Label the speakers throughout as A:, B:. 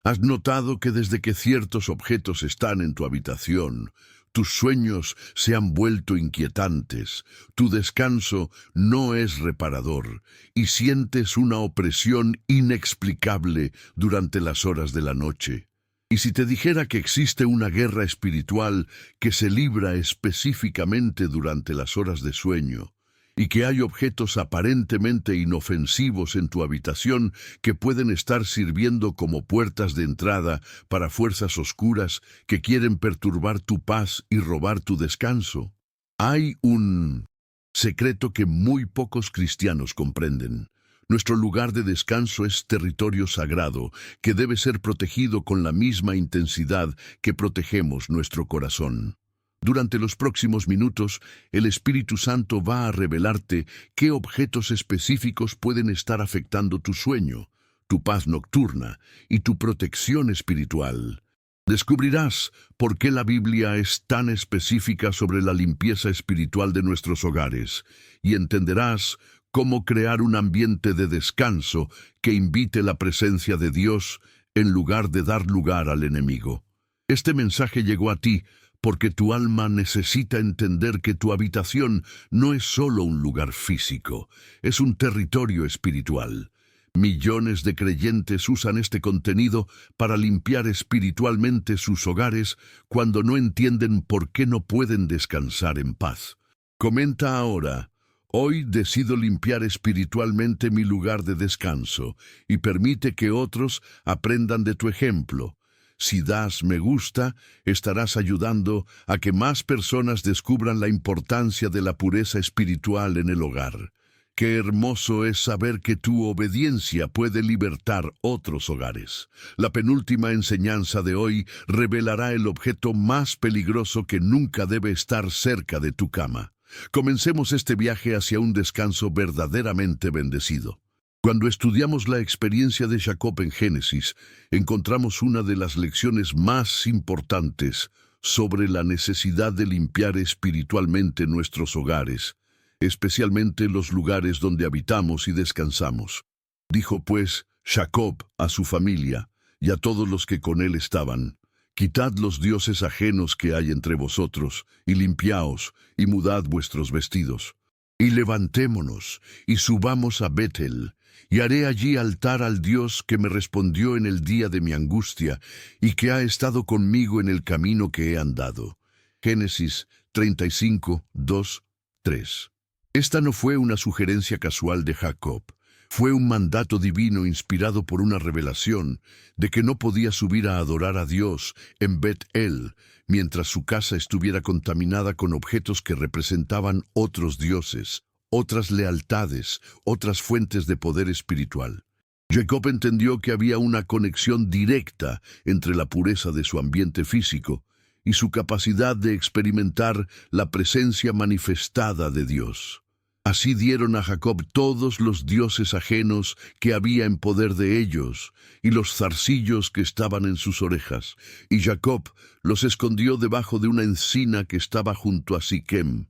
A: ¿Has notado que desde que ciertos objetos están en tu habitación, tus sueños se han vuelto inquietantes, tu descanso no es reparador y sientes una opresión inexplicable durante las horas de la noche? Y si te dijera que existe una guerra espiritual que se libra específicamente durante las horas de sueño, y que hay objetos aparentemente inofensivos en tu habitación que pueden estar sirviendo como puertas de entrada para fuerzas oscuras que quieren perturbar tu paz y robar tu descanso? Hay un secreto que muy pocos cristianos comprenden. Nuestro lugar de descanso es territorio sagrado que debe ser protegido con la misma intensidad que protegemos nuestro corazón. Durante los próximos minutos, el Espíritu Santo va a revelarte qué objetos específicos pueden estar afectando tu sueño, tu paz nocturna y tu protección espiritual. Descubrirás por qué la Biblia es tan específica sobre la limpieza espiritual de nuestros hogares y entenderás cómo crear un ambiente de descanso que invite la presencia de Dios en lugar de dar lugar al enemigo. Este mensaje llegó a ti porque tu alma necesita entender que tu habitación no es solo un lugar físico, es un territorio espiritual. Millones de creyentes usan este contenido para limpiar espiritualmente sus hogares cuando no entienden por qué no pueden descansar en paz. Comenta ahora: hoy decido limpiar espiritualmente mi lugar de descanso y permite que otros aprendan de tu ejemplo. Si das me gusta, estarás ayudando a que más personas descubran la importancia de la pureza espiritual en el hogar. Qué hermoso es saber que tu obediencia puede libertar otros hogares. La penúltima enseñanza de hoy revelará el objeto más peligroso que nunca debe estar cerca de tu cama. Comencemos este viaje hacia un descanso verdaderamente bendecido. Cuando estudiamos la experiencia de Jacob en Génesis, encontramos una de las lecciones más importantes sobre la necesidad de limpiar espiritualmente nuestros hogares, especialmente los lugares donde habitamos y descansamos. Dijo pues Jacob a su familia y a todos los que con él estaban: quitad los dioses ajenos que hay entre vosotros, y limpiaos, y mudad vuestros vestidos. Y levantémonos, y subamos a Betel, y haré allí altar al Dios que me respondió en el día de mi angustia, y que ha estado conmigo en el camino que he andado. Génesis 35, 2, 3. Esta no fue una sugerencia casual de Jacob. Fue un mandato divino inspirado por una revelación de que no podía subir a adorar a Dios en Bet-El mientras su casa estuviera contaminada con objetos que representaban otros dioses, otras lealtades, otras fuentes de poder espiritual. Jacob entendió que había una conexión directa entre la pureza de su ambiente físico y su capacidad de experimentar la presencia manifestada de Dios. Así dieron a Jacob todos los dioses ajenos que había en poder de ellos, y los zarcillos que estaban en sus orejas, y Jacob los escondió debajo de una encina que estaba junto a Siquem.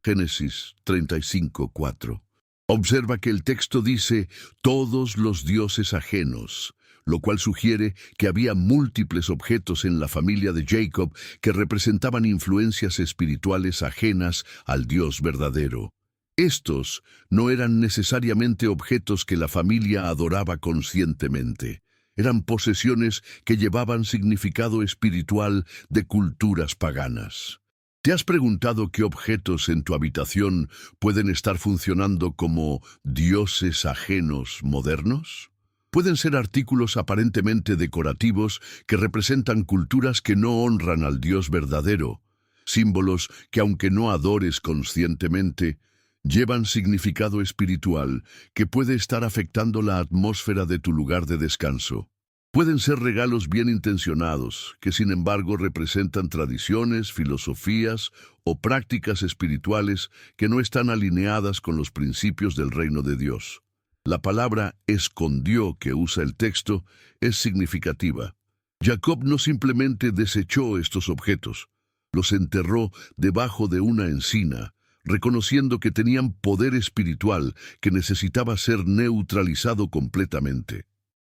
A: Génesis 35, 4. Observa que el texto dice todos los dioses ajenos, lo cual sugiere que había múltiples objetos en la familia de Jacob que representaban influencias espirituales ajenas al Dios verdadero. Estos no eran necesariamente objetos que la familia adoraba conscientemente. Eran posesiones que llevaban significado espiritual de culturas paganas. ¿Te has preguntado qué objetos en tu habitación pueden estar funcionando como dioses ajenos modernos? Pueden ser artículos aparentemente decorativos que representan culturas que no honran al Dios verdadero, símbolos que, aunque no adores conscientemente, llevan significado espiritual que puede estar afectando la atmósfera de tu lugar de descanso. Pueden ser regalos bien intencionados, que sin embargo representan tradiciones, filosofías o prácticas espirituales que no están alineadas con los principios del reino de Dios. La palabra escondió que usa el texto es significativa. Jacob no simplemente desechó estos objetos, los enterró debajo de una encina, reconociendo que tenían poder espiritual que necesitaba ser neutralizado completamente.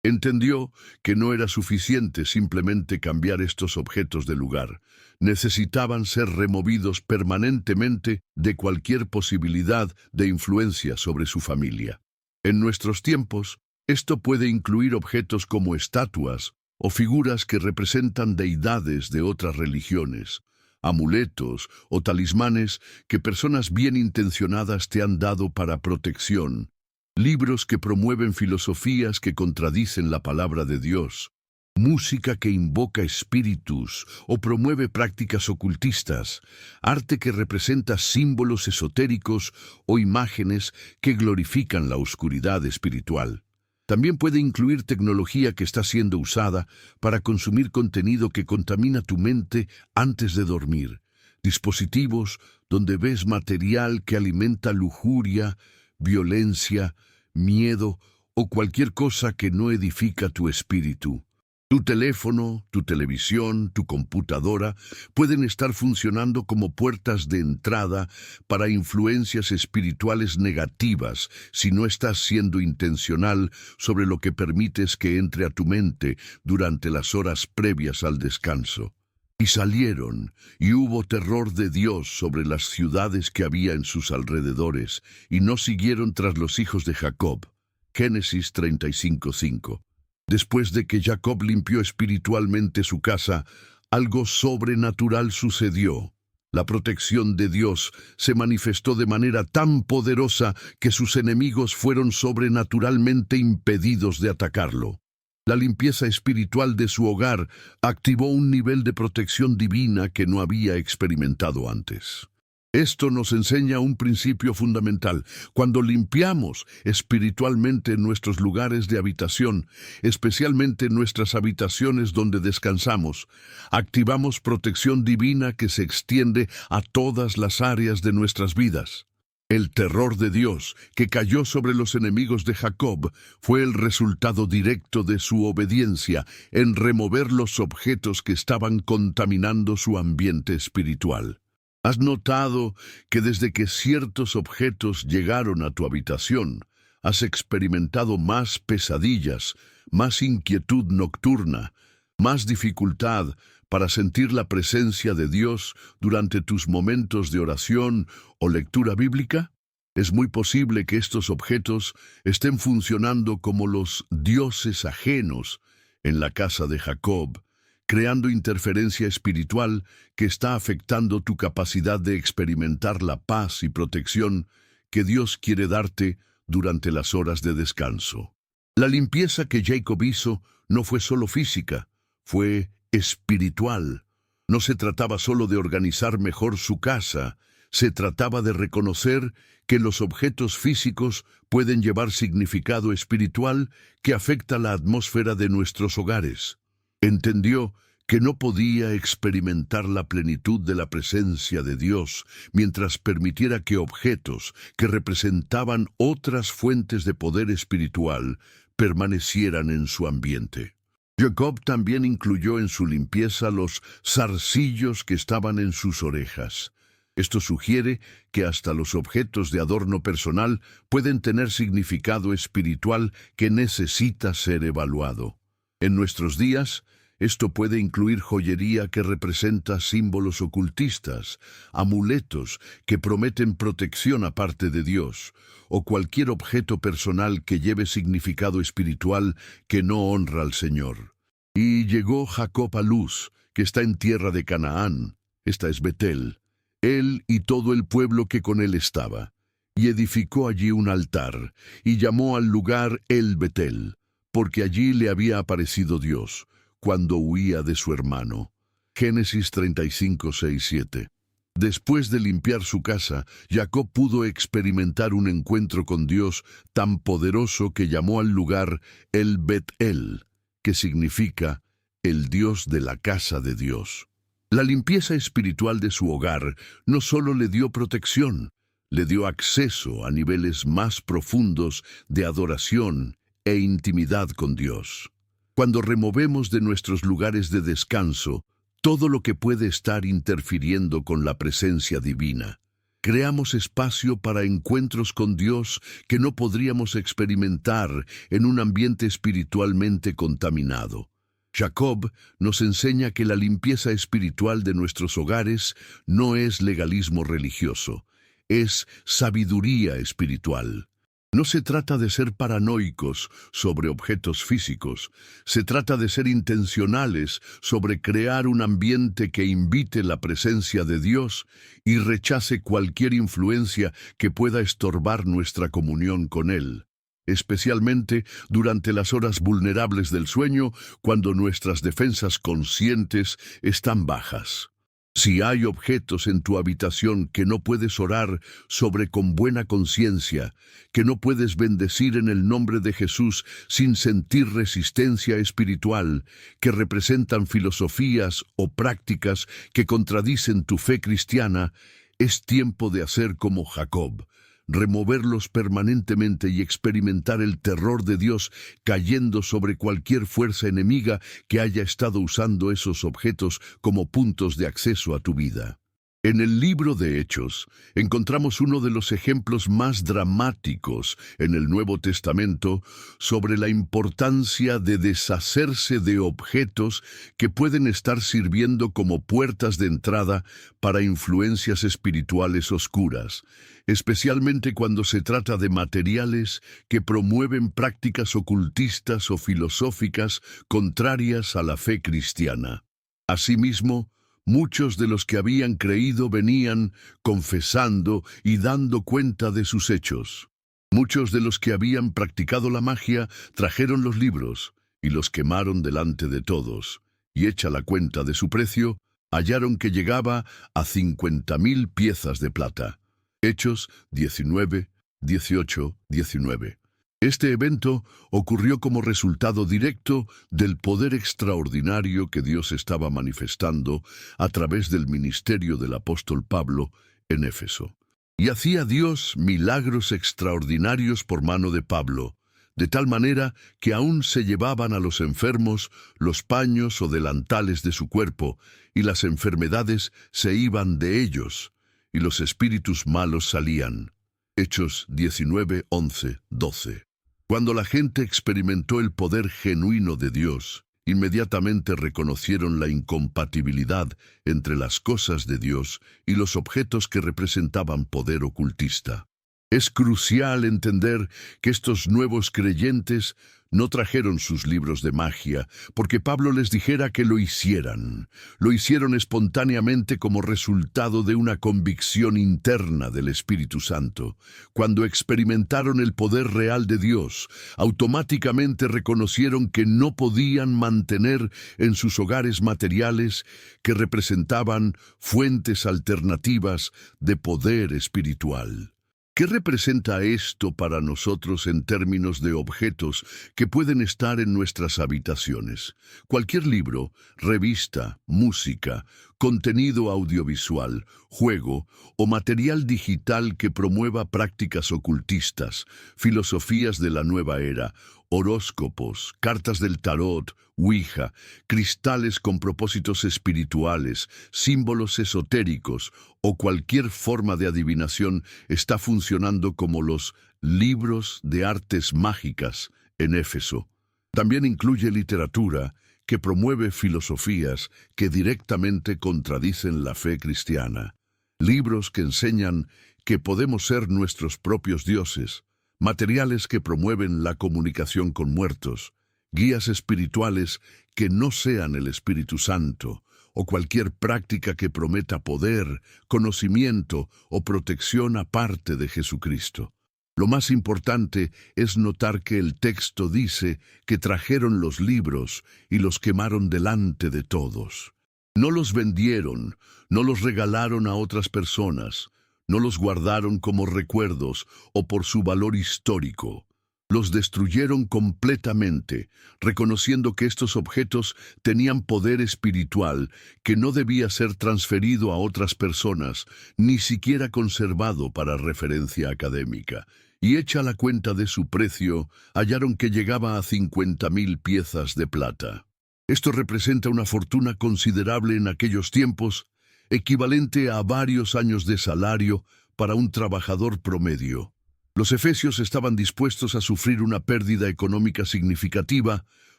A: Entendió que no era suficiente simplemente cambiar estos objetos de lugar. Necesitaban ser removidos permanentemente de cualquier posibilidad de influencia sobre su familia. En nuestros tiempos, esto puede incluir objetos como estatuas o figuras que representan deidades de otras religiones, amuletos o talismanes que personas bien intencionadas te han dado para protección, libros que promueven filosofías que contradicen la palabra de Dios, música que invoca espíritus o promueve prácticas ocultistas, arte que representa símbolos esotéricos o imágenes que glorifican la oscuridad espiritual. También puede incluir tecnología que está siendo usada para consumir contenido que contamina tu mente antes de dormir, dispositivos donde ves material que alimenta lujuria, violencia, miedo o cualquier cosa que no edifica tu espíritu. Tu teléfono, tu televisión, tu computadora pueden estar funcionando como puertas de entrada para influencias espirituales negativas si no estás siendo intencional sobre lo que permites que entre a tu mente durante las horas previas al descanso. Y salieron, y hubo terror de Dios sobre las ciudades que había en sus alrededores, y no siguieron tras los hijos de Jacob. Génesis 35:5. Después de que Jacob limpió espiritualmente su casa, algo sobrenatural sucedió. La protección de Dios se manifestó de manera tan poderosa que sus enemigos fueron sobrenaturalmente impedidos de atacarlo. La limpieza espiritual de su hogar activó un nivel de protección divina que no había experimentado antes. Esto nos enseña un principio fundamental. Cuando limpiamos espiritualmente nuestros lugares de habitación, especialmente nuestras habitaciones donde descansamos, activamos protección divina que se extiende a todas las áreas de nuestras vidas. El terror de Dios que cayó sobre los enemigos de Jacob fue el resultado directo de su obediencia en remover los objetos que estaban contaminando su ambiente espiritual. ¿Has notado que desde que ciertos objetos llegaron a tu habitación, has experimentado más pesadillas, más inquietud nocturna, más dificultad para sentir la presencia de Dios durante tus momentos de oración o lectura bíblica? Es muy posible que estos objetos estén funcionando como los dioses ajenos en la casa de Jacob, creando interferencia espiritual que está afectando tu capacidad de experimentar la paz y protección que Dios quiere darte durante las horas de descanso. La limpieza que Jacob hizo no fue solo física, fue espiritual. No se trataba solo de organizar mejor su casa, se trataba de reconocer que los objetos físicos pueden llevar significado espiritual que afecta la atmósfera de nuestros hogares. Entendió que no podía experimentar la plenitud de la presencia de Dios mientras permitiera que objetos que representaban otras fuentes de poder espiritual permanecieran en su ambiente. Jacob también incluyó en su limpieza los zarcillos que estaban en sus orejas. Esto sugiere que hasta los objetos de adorno personal pueden tener significado espiritual que necesita ser evaluado. En nuestros días, esto puede incluir joyería que representa símbolos ocultistas, amuletos que prometen protección aparte de Dios, o cualquier objeto personal que lleve significado espiritual que no honra al Señor. Y llegó Jacob a Luz, que está en tierra de Canaán, esta es Betel, él y todo el pueblo que con él estaba, y edificó allí un altar, y llamó al lugar El Betel, porque allí le había aparecido Dios, cuando huía de su hermano. Génesis 35:6-7. Después de limpiar su casa, Jacob pudo experimentar un encuentro con Dios tan poderoso que llamó al lugar El Bet-El, que significa el Dios de la casa de Dios. La limpieza espiritual de su hogar no solo le dio protección, le dio acceso a niveles más profundos de adoración e intimidad con Dios. Cuando removemos de nuestros lugares de descanso todo lo que puede estar interfiriendo con la presencia divina, creamos espacio para encuentros con Dios que no podríamos experimentar en un ambiente espiritualmente contaminado. Jacob nos enseña que la limpieza espiritual de nuestros hogares no es legalismo religioso, es sabiduría espiritual. No se trata de ser paranoicos sobre objetos físicos, se trata de ser intencionales sobre crear un ambiente que invite la presencia de Dios y rechace cualquier influencia que pueda estorbar nuestra comunión con Él, especialmente durante las horas vulnerables del sueño, cuando nuestras defensas conscientes están bajas. Si hay objetos en tu habitación que no puedes orar sobre con buena conciencia, que no puedes bendecir en el nombre de Jesús sin sentir resistencia espiritual, que representan filosofías o prácticas que contradicen tu fe cristiana, es tiempo de hacer como Jacob, removerlos permanentemente y experimentar el terror de Dios cayendo sobre cualquier fuerza enemiga que haya estado usando esos objetos como puntos de acceso a tu vida. En el libro de Hechos encontramos uno de los ejemplos más dramáticos en el Nuevo Testamento sobre la importancia de deshacerse de objetos que pueden estar sirviendo como puertas de entrada para influencias espirituales oscuras, especialmente cuando se trata de materiales que promueven prácticas ocultistas o filosóficas contrarias a la fe cristiana. Asimismo, muchos de los que habían creído venían confesando y dando cuenta de sus hechos. Muchos de los que habían practicado la magia trajeron los libros y los quemaron delante de todos, y hecha la cuenta de su precio, hallaron que llegaba a 50,000 piezas de plata. Hechos 19, 18, 19. Este evento ocurrió como resultado directo del poder extraordinario que Dios estaba manifestando a través del ministerio del apóstol Pablo en Éfeso. Y hacía Dios milagros extraordinarios por mano de Pablo, de tal manera que aún se llevaban a los enfermos los paños o delantales de su cuerpo, y las enfermedades se iban de ellos, y los espíritus malos salían. Hechos 19, 11, 12. Cuando la gente experimentó el poder genuino de Dios, inmediatamente reconocieron la incompatibilidad entre las cosas de Dios y los objetos que representaban poder ocultista. Es crucial entender que estos nuevos creyentes no trajeron sus libros de magia porque Pablo les dijera que lo hicieran. Lo hicieron espontáneamente como resultado de una convicción interna del Espíritu Santo. Cuando experimentaron el poder real de Dios, automáticamente reconocieron que no podían mantener en sus hogares materiales que representaban fuentes alternativas de poder espiritual. ¿Qué representa esto para nosotros en términos de objetos que pueden estar en nuestras habitaciones? Cualquier libro, revista, música, contenido audiovisual, juego o material digital que promueva prácticas ocultistas, filosofías de la nueva era, horóscopos, cartas del tarot, Ouija, cristales con propósitos espirituales, símbolos esotéricos o cualquier forma de adivinación está funcionando como los libros de artes mágicas en Éfeso. También incluye literatura que promueve filosofías que directamente contradicen la fe cristiana. Libros que enseñan que podemos ser nuestros propios dioses, materiales que promueven la comunicación con muertos, guías espirituales que no sean el Espíritu Santo, o cualquier práctica que prometa poder, conocimiento o protección aparte de Jesucristo. Lo más importante es notar que el texto dice que trajeron los libros y los quemaron delante de todos. No los vendieron, no los regalaron a otras personas, no los guardaron como recuerdos o por su valor histórico. Los destruyeron completamente, reconociendo que estos objetos tenían poder espiritual que no debía ser transferido a otras personas, ni siquiera conservado para referencia académica. Y hecha la cuenta de su precio, hallaron que llegaba a 50,000 piezas de plata. Esto representa una fortuna considerable en aquellos tiempos, equivalente a varios años de salario para un trabajador promedio. Los efesios estaban dispuestos a sufrir una pérdida económica significativa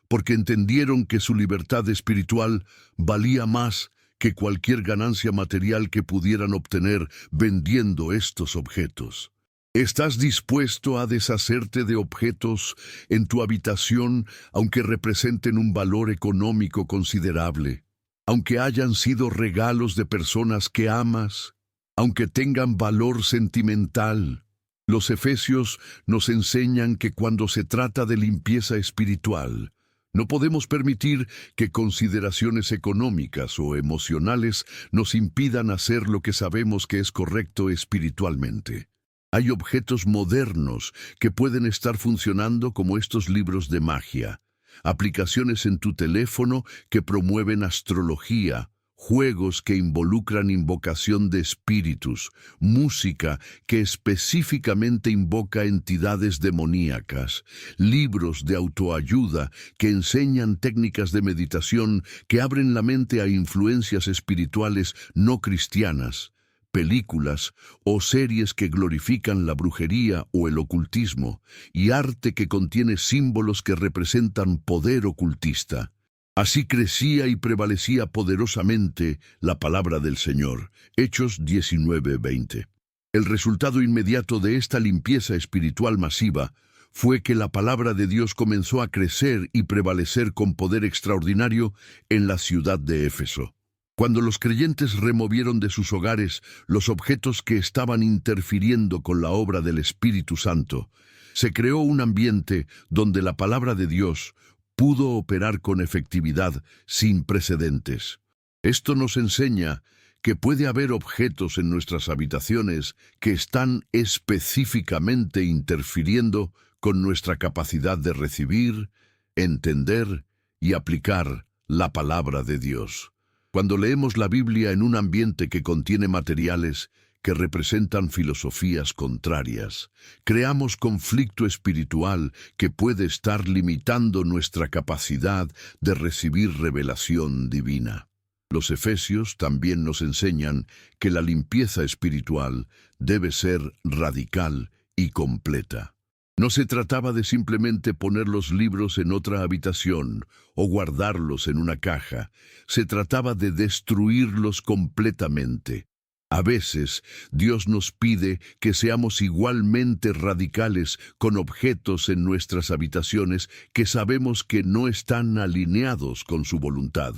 A: porque entendieron que su libertad espiritual valía más que cualquier ganancia material que pudieran obtener vendiendo estos objetos. ¿Estás dispuesto a deshacerte de objetos en tu habitación aunque representen un valor económico considerable? Aunque hayan sido regalos de personas que amas, aunque tengan valor sentimental. Los efesios nos enseñan que cuando se trata de limpieza espiritual, no podemos permitir que consideraciones económicas o emocionales nos impidan hacer lo que sabemos que es correcto espiritualmente. Hay objetos modernos que pueden estar funcionando como estos libros de magia, aplicaciones en tu teléfono que promueven astrología, juegos que involucran invocación de espíritus, música que específicamente invoca entidades demoníacas, libros de autoayuda que enseñan técnicas de meditación que abren la mente a influencias espirituales no cristianas, películas o series que glorifican la brujería o el ocultismo, y arte que contiene símbolos que representan poder ocultista. Así crecía y prevalecía poderosamente la palabra del Señor. Hechos 19:20. El resultado inmediato de esta limpieza espiritual masiva fue que la palabra de Dios comenzó a crecer y prevalecer con poder extraordinario en la ciudad de Éfeso. Cuando los creyentes removieron de sus hogares los objetos que estaban interfiriendo con la obra del Espíritu Santo, se creó un ambiente donde la palabra de Dios pudo operar con efectividad sin precedentes. Esto nos enseña que puede haber objetos en nuestras habitaciones que están específicamente interfiriendo con nuestra capacidad de recibir, entender y aplicar la palabra de Dios. Cuando leemos la Biblia en un ambiente que contiene materiales que representan filosofías contrarias, creamos conflicto espiritual que puede estar limitando nuestra capacidad de recibir revelación divina. Los efesios también nos enseñan que la limpieza espiritual debe ser radical y completa. No se trataba de simplemente poner los libros en otra habitación o guardarlos en una caja. Se trataba de destruirlos completamente. A veces, Dios nos pide que seamos igualmente radicales con objetos en nuestras habitaciones que sabemos que no están alineados con su voluntad.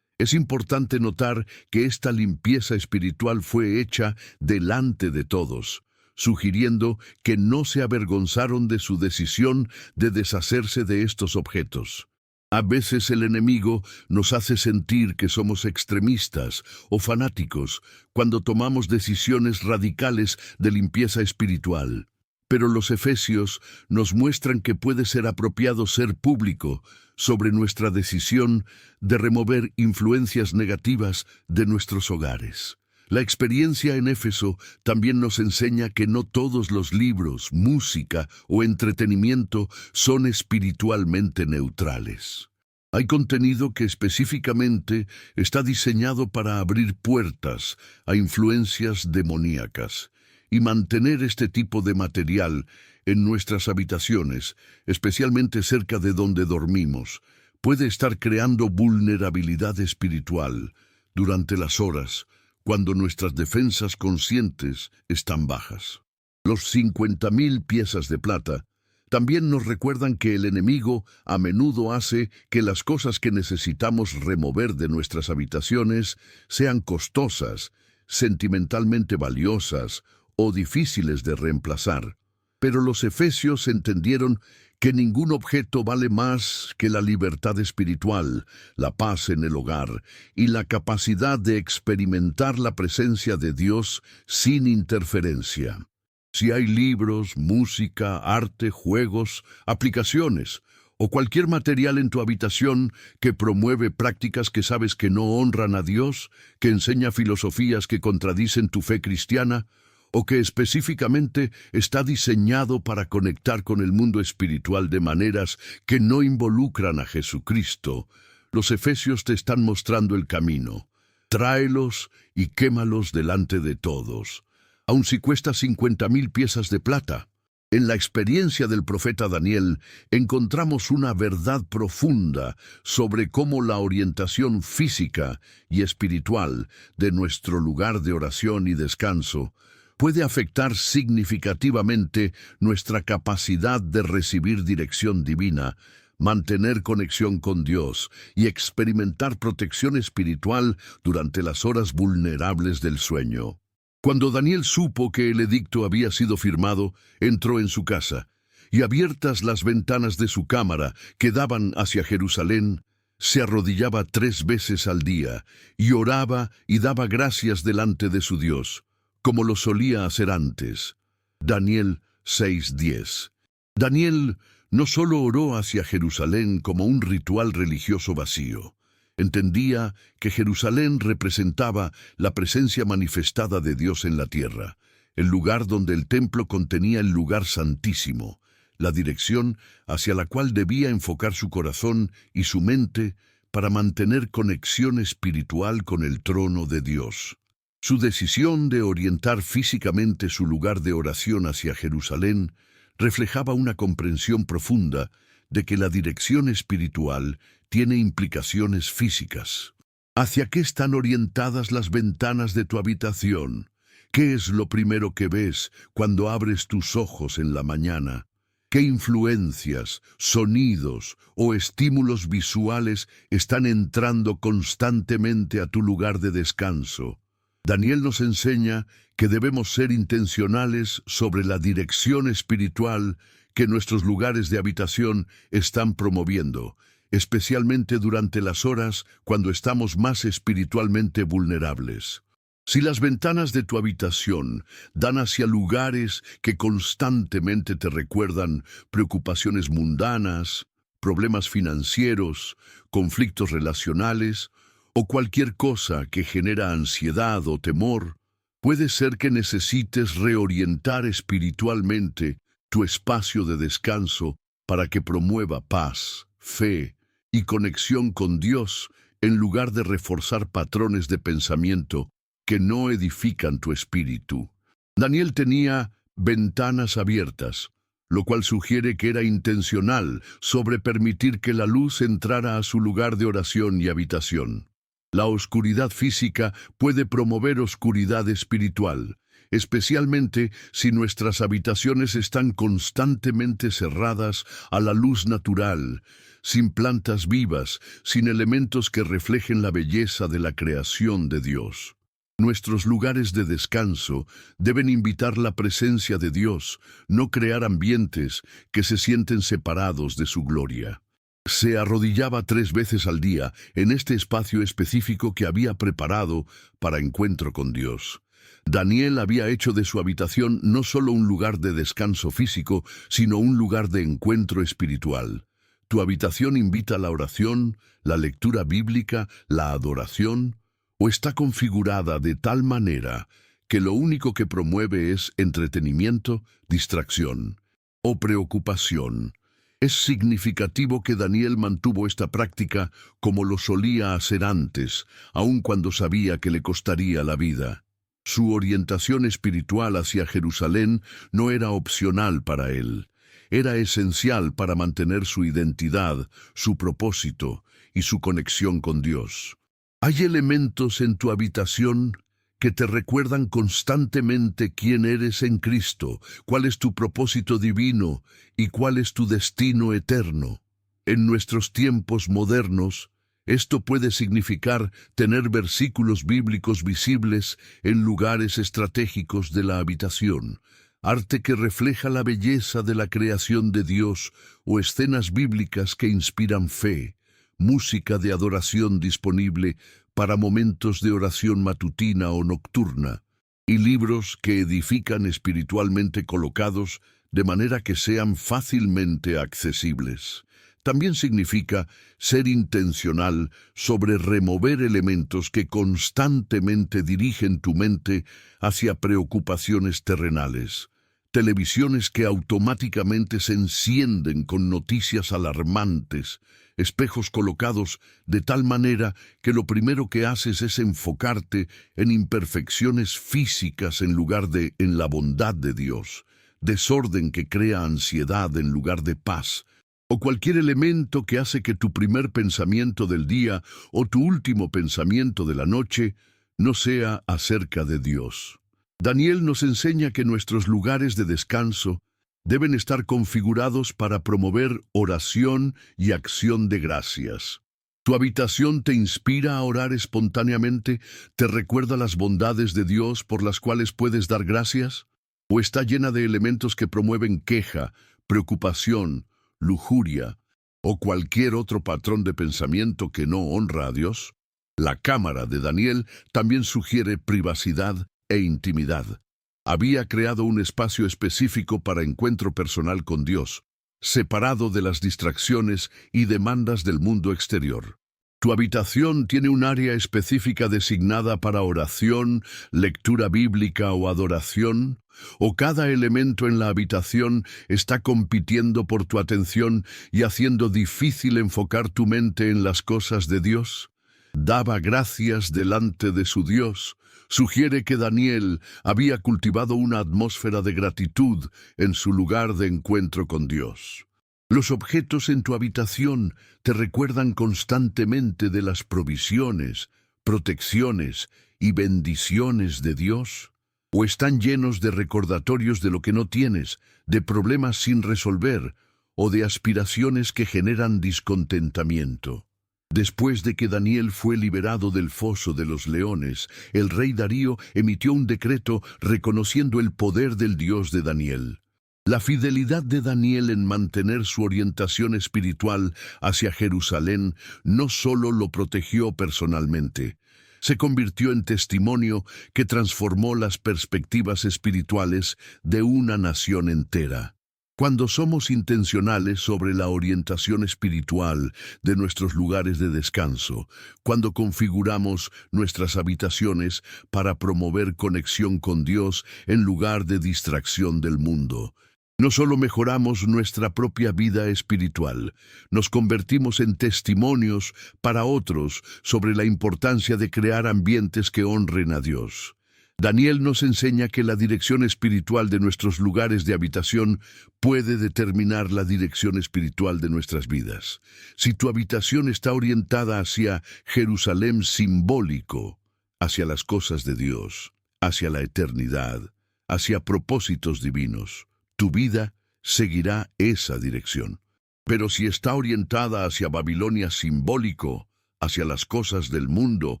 A: Es importante notar que esta limpieza espiritual fue hecha delante de todos, sugiriendo que no se avergonzaron de su decisión de deshacerse de estos objetos. A veces el enemigo nos hace sentir que somos extremistas o fanáticos cuando tomamos decisiones radicales de limpieza espiritual. Pero los efesios nos muestran que puede ser apropiado ser público sobre nuestra decisión de remover influencias negativas de nuestros hogares. La experiencia en Éfeso también nos enseña que no todos los libros, música o entretenimiento son espiritualmente neutrales. Hay contenido que específicamente está diseñado para abrir puertas a influencias demoníacas, y mantener este tipo de material en nuestras habitaciones, especialmente cerca de donde dormimos, puede estar creando vulnerabilidad espiritual durante las horas cuando nuestras defensas conscientes están bajas. Los 50,000 piezas de plata también nos recuerdan que el enemigo a menudo hace que las cosas que necesitamos remover de nuestras habitaciones sean costosas, sentimentalmente valiosas o difíciles de reemplazar. Pero los efesios entendieron que ningún objeto vale más que la libertad espiritual, la paz en el hogar y la capacidad de experimentar la presencia de Dios sin interferencia. Si hay libros, música, arte, juegos, aplicaciones o cualquier material en tu habitación que promueve prácticas que sabes que no honran a Dios, que enseña filosofías que contradicen tu fe cristiana, o que específicamente está diseñado para conectar con el mundo espiritual de maneras que no involucran a Jesucristo, los efesios te están mostrando el camino. Tráelos y quémalos delante de todos. aun si cuesta 50.000 piezas de plata. En la experiencia del profeta Daniel encontramos una verdad profunda sobre cómo la orientación física y espiritual de nuestro lugar de oración y descanso puede afectar significativamente nuestra capacidad de recibir dirección divina, mantener conexión con Dios y experimentar protección espiritual durante las horas vulnerables del sueño. Cuando Daniel supo que el edicto había sido firmado, entró en su casa, y abiertas las ventanas de su cámara que daban hacia Jerusalén, se arrodillaba 3 veces al día, y oraba y daba gracias delante de su Dios, como lo solía hacer antes. Daniel 6:10. Daniel no solo oró hacia Jerusalén como un ritual religioso vacío. Entendía que Jerusalén representaba la presencia manifestada de Dios en la tierra, el lugar donde el templo contenía el lugar santísimo, la dirección hacia la cual debía enfocar su corazón y su mente para mantener conexión espiritual con el trono de Dios. Su decisión de orientar físicamente su lugar de oración hacia Jerusalén reflejaba una comprensión profunda de que la dirección espiritual tiene implicaciones físicas. ¿Hacia qué están orientadas las ventanas de tu habitación? ¿Qué es lo primero que ves cuando abres tus ojos en la mañana? ¿Qué influencias, sonidos o estímulos visuales están entrando constantemente a tu lugar de descanso? Daniel nos enseña que debemos ser intencionales sobre la dirección espiritual que nuestros lugares de habitación están promoviendo, especialmente durante las horas cuando estamos más espiritualmente vulnerables. Si las ventanas de tu habitación dan hacia lugares que constantemente te recuerdan preocupaciones mundanas, problemas financieros, conflictos relacionales o cualquier cosa que genera ansiedad o temor, puede ser que necesites reorientar espiritualmente tu espacio de descanso para que promueva paz, fe y conexión con Dios en lugar de reforzar patrones de pensamiento que no edifican tu espíritu. Daniel tenía ventanas abiertas, lo cual sugiere que era intencional sobre permitir que la luz entrara a su lugar de oración y habitación. La oscuridad física puede promover oscuridad espiritual, especialmente si nuestras habitaciones están constantemente cerradas a la luz natural, sin plantas vivas, sin elementos que reflejen la belleza de la creación de Dios. Nuestros lugares de descanso deben invitar la presencia de Dios, no crear ambientes que se sienten separados de su gloria. Se arrodillaba 3 veces al día en este espacio específico que había preparado para encuentro con Dios. Daniel había hecho de su habitación no solo un lugar de descanso físico, sino un lugar de encuentro espiritual. Tu habitación invita a la oración, la lectura bíblica, la adoración, o está configurada de tal manera que lo único que promueve es entretenimiento, distracción o preocupación. Es significativo que Daniel mantuvo esta práctica como lo solía hacer antes, aun cuando sabía que le costaría la vida. Su orientación espiritual hacia Jerusalén no era opcional para él. Era esencial para mantener su identidad, su propósito y su conexión con Dios. ¿Hay elementos en tu habitación que te recuerdan constantemente quién eres en Cristo, cuál es tu propósito divino y cuál es tu destino eterno? En nuestros tiempos modernos, esto puede significar tener versículos bíblicos visibles en lugares estratégicos de la habitación, arte que refleja la belleza de la creación de Dios o escenas bíblicas que inspiran fe, música de adoración disponible para momentos de oración matutina o nocturna, y libros que edifican espiritualmente colocados de manera que sean fácilmente accesibles. También significa ser intencional sobre remover elementos que constantemente dirigen tu mente hacia preocupaciones terrenales. televisiones que automáticamente se encienden con noticias alarmantes, espejos colocados de tal manera que lo primero que haces es enfocarte en imperfecciones físicas en lugar de en la bondad de Dios, desorden que crea ansiedad en lugar de paz, o cualquier elemento que hace que tu primer pensamiento del día o tu último pensamiento de la noche no sea acerca de Dios. Daniel nos enseña que nuestros lugares de descanso deben estar configurados para promover oración y acción de gracias. ¿Tu habitación te inspira a orar espontáneamente? ¿Te recuerda las bondades de Dios por las cuales puedes dar gracias? ¿O está llena de elementos que promueven queja, preocupación, lujuria o cualquier otro patrón de pensamiento que no honra a Dios? La cámara de Daniel también sugiere privacidad e intimidad. Había creado un espacio específico para encuentro personal con Dios, separado de las distracciones y demandas del mundo exterior. Tu habitación tiene un área específica designada para oración, lectura bíblica o adoración, o cada elemento en la habitación está compitiendo por tu atención y haciendo difícil enfocar tu mente en las cosas de Dios. Daba gracias delante de su Dios. Sugiere que Daniel había cultivado una atmósfera de gratitud en su lugar de encuentro con Dios. Los objetos en tu habitación te recuerdan constantemente de las provisiones, protecciones y bendiciones de Dios, o están llenos de recordatorios de lo que no tienes, de problemas sin resolver o de aspiraciones que generan descontentamiento. Después de que Daniel fue liberado del foso de los leones, el rey Darío emitió un decreto reconociendo el poder del Dios de Daniel. La fidelidad de Daniel en mantener su orientación espiritual hacia Jerusalén no solo lo protegió personalmente, se convirtió en testimonio que transformó las perspectivas espirituales de una nación entera. Cuando somos intencionales sobre la orientación espiritual de nuestros lugares de descanso, cuando configuramos nuestras habitaciones para promover conexión con Dios en lugar de distracción del mundo, no solo mejoramos nuestra propia vida espiritual, nos convertimos en testimonios para otros sobre la importancia de crear ambientes que honren a Dios. Daniel nos enseña que la dirección espiritual de nuestros lugares de habitación puede determinar la dirección espiritual de nuestras vidas. Si tu habitación está orientada hacia Jerusalén simbólico, hacia las cosas de Dios, hacia la eternidad, hacia propósitos divinos, tu vida seguirá esa dirección. Pero si está orientada hacia Babilonia simbólico, hacia las cosas del mundo,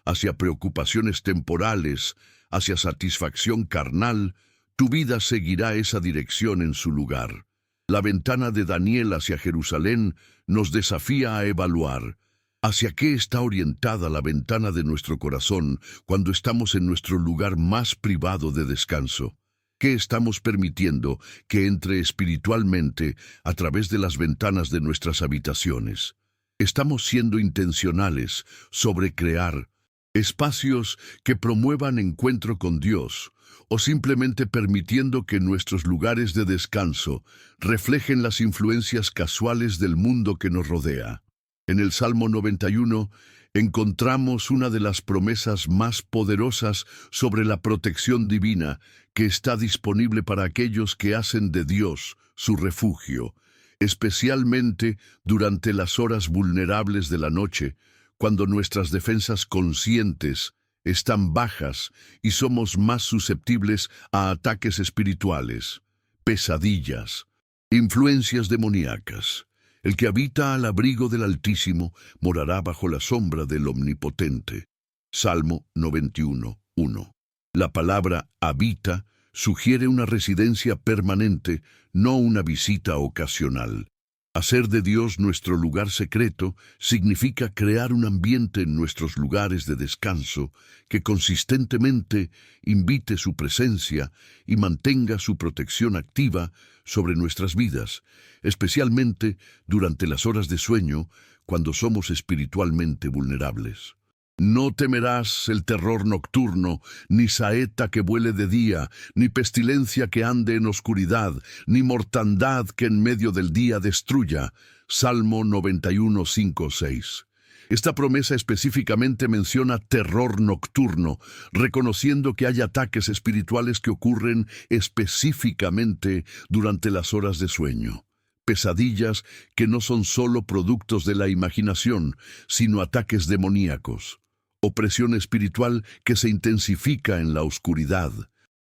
A: hacia preocupaciones temporales, hacia satisfacción carnal, tu vida seguirá esa dirección en su lugar. La ventana de Daniel hacia Jerusalén nos desafía a evaluar hacia qué está orientada la ventana de nuestro corazón cuando estamos en nuestro lugar más privado de descanso. ¿Qué estamos permitiendo que entre espiritualmente a través de las ventanas de nuestras habitaciones? ¿Estamos siendo intencionales sobre crear espacios que promuevan encuentro con Dios, o simplemente permitiendo que nuestros lugares de descanso reflejen las influencias casuales del mundo que nos rodea? En el Salmo 91 encontramos una de las promesas más poderosas sobre la protección divina que está disponible para aquellos que hacen de Dios su refugio, especialmente durante las horas vulnerables de la noche, cuando nuestras defensas conscientes están bajas y somos más susceptibles a ataques espirituales, pesadillas, influencias demoníacas. El que habita al abrigo del Altísimo morará bajo la sombra del Omnipotente. Salmo 91, 1. La palabra habita sugiere una residencia permanente, no una visita ocasional. Hacer de Dios nuestro lugar secreto significa crear un ambiente en nuestros lugares de descanso que consistentemente invite su presencia y mantenga su protección activa sobre nuestras vidas, especialmente durante las horas de sueño cuando somos espiritualmente vulnerables. No temerás el terror nocturno, ni saeta que vuele de día, ni pestilencia que ande en oscuridad, ni mortandad que en medio del día destruya. Salmo 91, 5, 6. Esta promesa específicamente menciona terror nocturno, reconociendo que hay ataques espirituales que ocurren específicamente durante las horas de sueño. Pesadillas que no son solo productos de la imaginación, sino ataques demoníacos. Opresión espiritual que se intensifica en la oscuridad.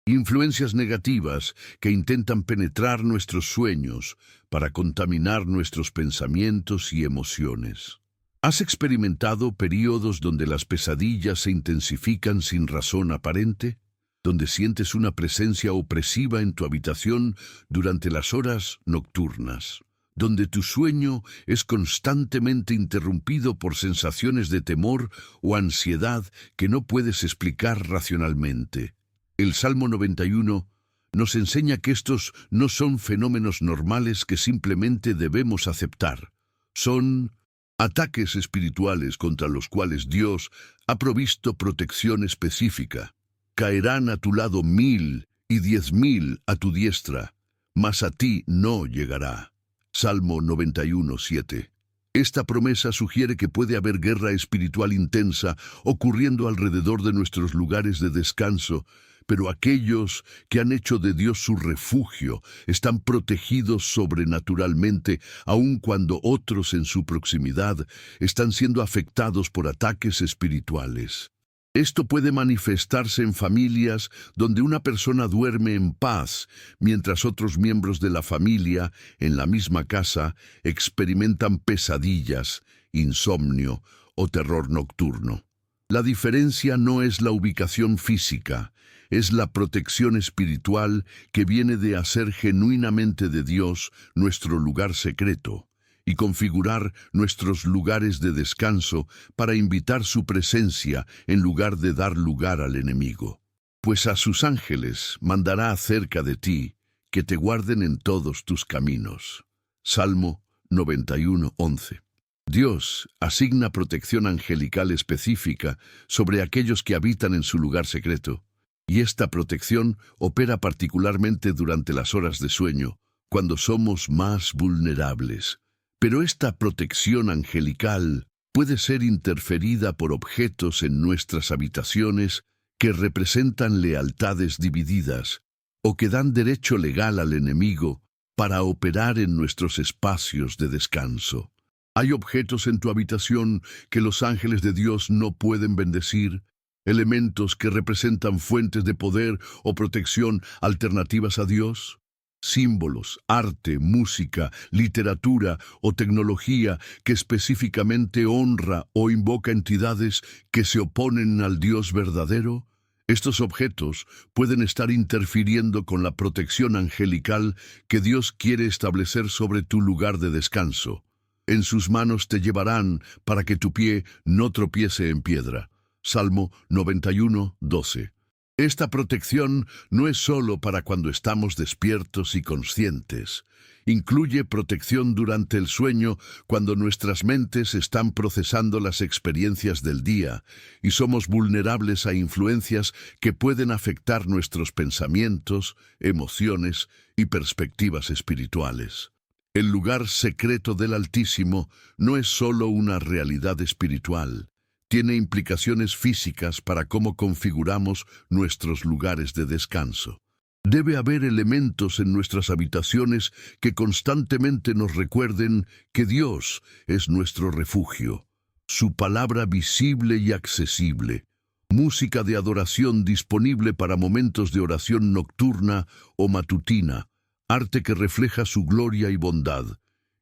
A: Influencias negativas que intentan penetrar nuestros sueños para contaminar nuestros pensamientos y emociones. ¿Has experimentado períodos donde las pesadillas se intensifican sin razón aparente? ¿Donde sientes una presencia opresiva en tu habitación durante las horas nocturnas? ¿Donde tu sueño es constantemente interrumpido por sensaciones de temor o ansiedad que no puedes explicar racionalmente? El Salmo 91 nos enseña que estos no son fenómenos normales que simplemente debemos aceptar. Son ataques espirituales contra los cuales Dios ha provisto protección específica. Caerán a tu lado 1000 y 10.000 a tu diestra, mas a ti no llegará. Salmo 91, 7. Esta promesa sugiere que puede haber guerra espiritual intensa ocurriendo alrededor de nuestros lugares de descanso, pero aquellos que han hecho de Dios su refugio están protegidos sobrenaturalmente, aun cuando otros en su proximidad están siendo afectados por ataques espirituales. Esto puede manifestarse en familias donde una persona duerme en paz, mientras otros miembros de la familia, en la misma casa, experimentan pesadillas, insomnio o terror nocturno. La diferencia no es la ubicación física, es la protección espiritual que viene de hacer genuinamente de Dios nuestro lugar secreto y configurar nuestros lugares de descanso para invitar su presencia en lugar de dar lugar al enemigo. Pues a sus ángeles mandará acerca de ti, que te guarden en todos tus caminos. Salmo 91, 11. Dios asigna protección angelical específica sobre aquellos que habitan en su lugar secreto, y esta protección opera particularmente durante las horas de sueño, cuando somos más vulnerables. Pero esta protección angelical puede ser interferida por objetos en nuestras habitaciones que representan lealtades divididas o que dan derecho legal al enemigo para operar en nuestros espacios de descanso. ¿Hay objetos en tu habitación que los ángeles de Dios no pueden bendecir? ¿Elementos que representan fuentes de poder o protección alternativas a Dios? Símbolos, arte, música, literatura o tecnología que específicamente honra o invoca entidades que se oponen al Dios verdadero. Estos objetos pueden estar interfiriendo con la protección angelical que Dios quiere establecer sobre tu lugar de descanso. En sus manos te llevarán para que tu pie no tropiece en piedra. Salmo 91, 12. Esta protección no es solo para cuando estamos despiertos y conscientes. Incluye protección durante el sueño cuando nuestras mentes están procesando las experiencias del día y somos vulnerables a influencias que pueden afectar nuestros pensamientos, emociones y perspectivas espirituales. El lugar secreto del Altísimo no es solo una realidad espiritual. Tiene implicaciones físicas para cómo configuramos nuestros lugares de descanso. Debe haber elementos en nuestras habitaciones que constantemente nos recuerden que Dios es nuestro refugio, su palabra visible y accesible, música de adoración disponible para momentos de oración nocturna o matutina, arte que refleja su gloria y bondad,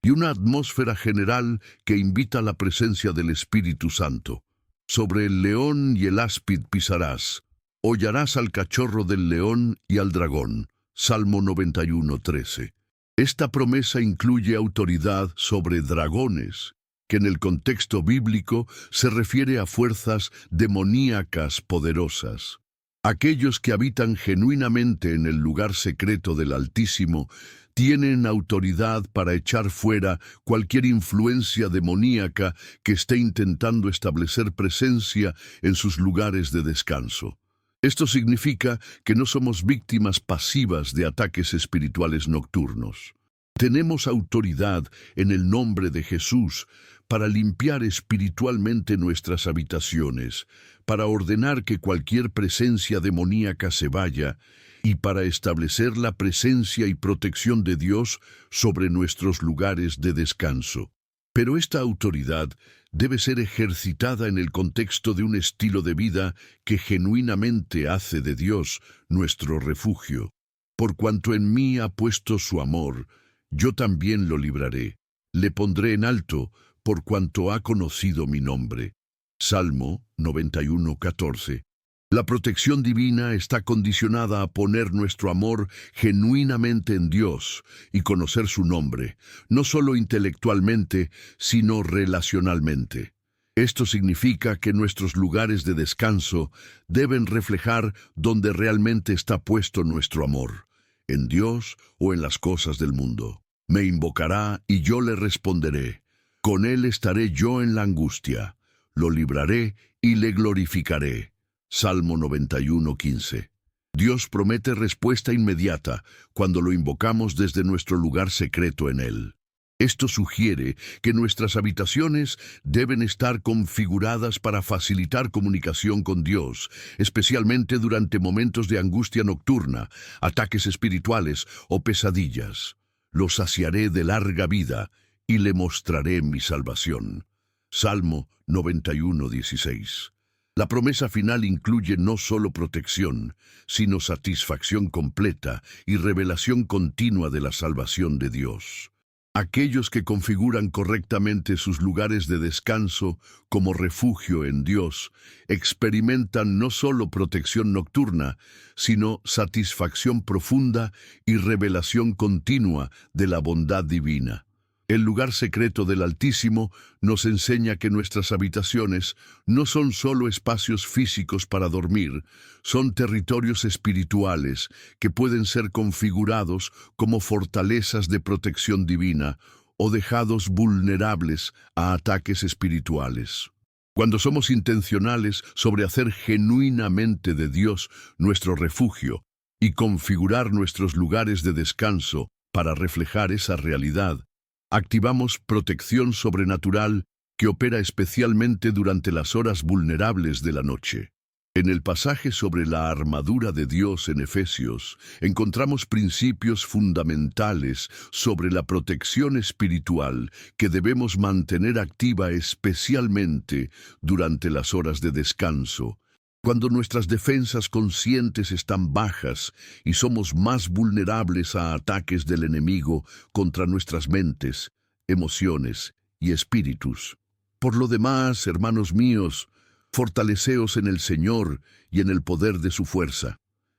A: y una atmósfera general que invita a la presencia del Espíritu Santo. Sobre el león y el áspid pisarás, hollarás al cachorro del león y al dragón. Salmo 91, 13. Esta promesa incluye autoridad sobre dragones, que en el contexto bíblico se refiere a fuerzas demoníacas poderosas. Aquellos que habitan genuinamente en el lugar secreto del Altísimo Tienen autoridad para echar fuera cualquier influencia demoníaca que esté intentando establecer presencia en sus lugares de descanso. Esto significa que no somos víctimas pasivas de ataques espirituales nocturnos. Tenemos autoridad en el nombre de Jesús para limpiar espiritualmente nuestras habitaciones, para ordenar que cualquier presencia demoníaca se vaya y para establecer la presencia y protección de Dios sobre nuestros lugares de descanso. Pero esta autoridad debe ser ejercitada en el contexto de un estilo de vida que genuinamente hace de Dios nuestro refugio. Por cuanto en mí ha puesto su amor, yo también lo libraré. Le pondré en alto, por cuanto ha conocido mi nombre. Salmo 91:14. La protección divina está condicionada a poner nuestro amor genuinamente en Dios y conocer su nombre, no solo intelectualmente, sino relacionalmente. Esto significa que nuestros lugares de descanso deben reflejar donde realmente está puesto nuestro amor, en Dios o en las cosas del mundo. Me invocará y yo le responderé. Con él estaré yo en la angustia. Lo libraré y le glorificaré. Salmo 91:15. Dios promete respuesta inmediata cuando lo invocamos desde nuestro lugar secreto en Él. Esto sugiere que nuestras habitaciones deben estar configuradas para facilitar comunicación con Dios, especialmente durante momentos de angustia nocturna, ataques espirituales o pesadillas. Lo saciaré de larga vida y le mostraré mi salvación. Salmo 91:16. La promesa final incluye no solo protección, sino satisfacción completa y revelación continua de la salvación de Dios. Aquellos que configuran correctamente sus lugares de descanso como refugio en Dios experimentan no solo protección nocturna, sino satisfacción profunda y revelación continua de la bondad divina. El lugar secreto del Altísimo nos enseña que nuestras habitaciones no son solo espacios físicos para dormir, son territorios espirituales que pueden ser configurados como fortalezas de protección divina o dejados vulnerables a ataques espirituales. Cuando somos intencionales sobre hacer genuinamente de Dios nuestro refugio y configurar nuestros lugares de descanso para reflejar esa realidad, activamos protección sobrenatural que opera especialmente durante las horas vulnerables de la noche. En el pasaje sobre la armadura de Dios en Efesios, encontramos principios fundamentales sobre la protección espiritual que debemos mantener activa especialmente durante las horas de descanso, cuando nuestras defensas conscientes están bajas y somos más vulnerables a ataques del enemigo contra nuestras mentes, emociones y espíritus. Por lo demás, hermanos míos, fortaleceos en el Señor y en el poder de su fuerza.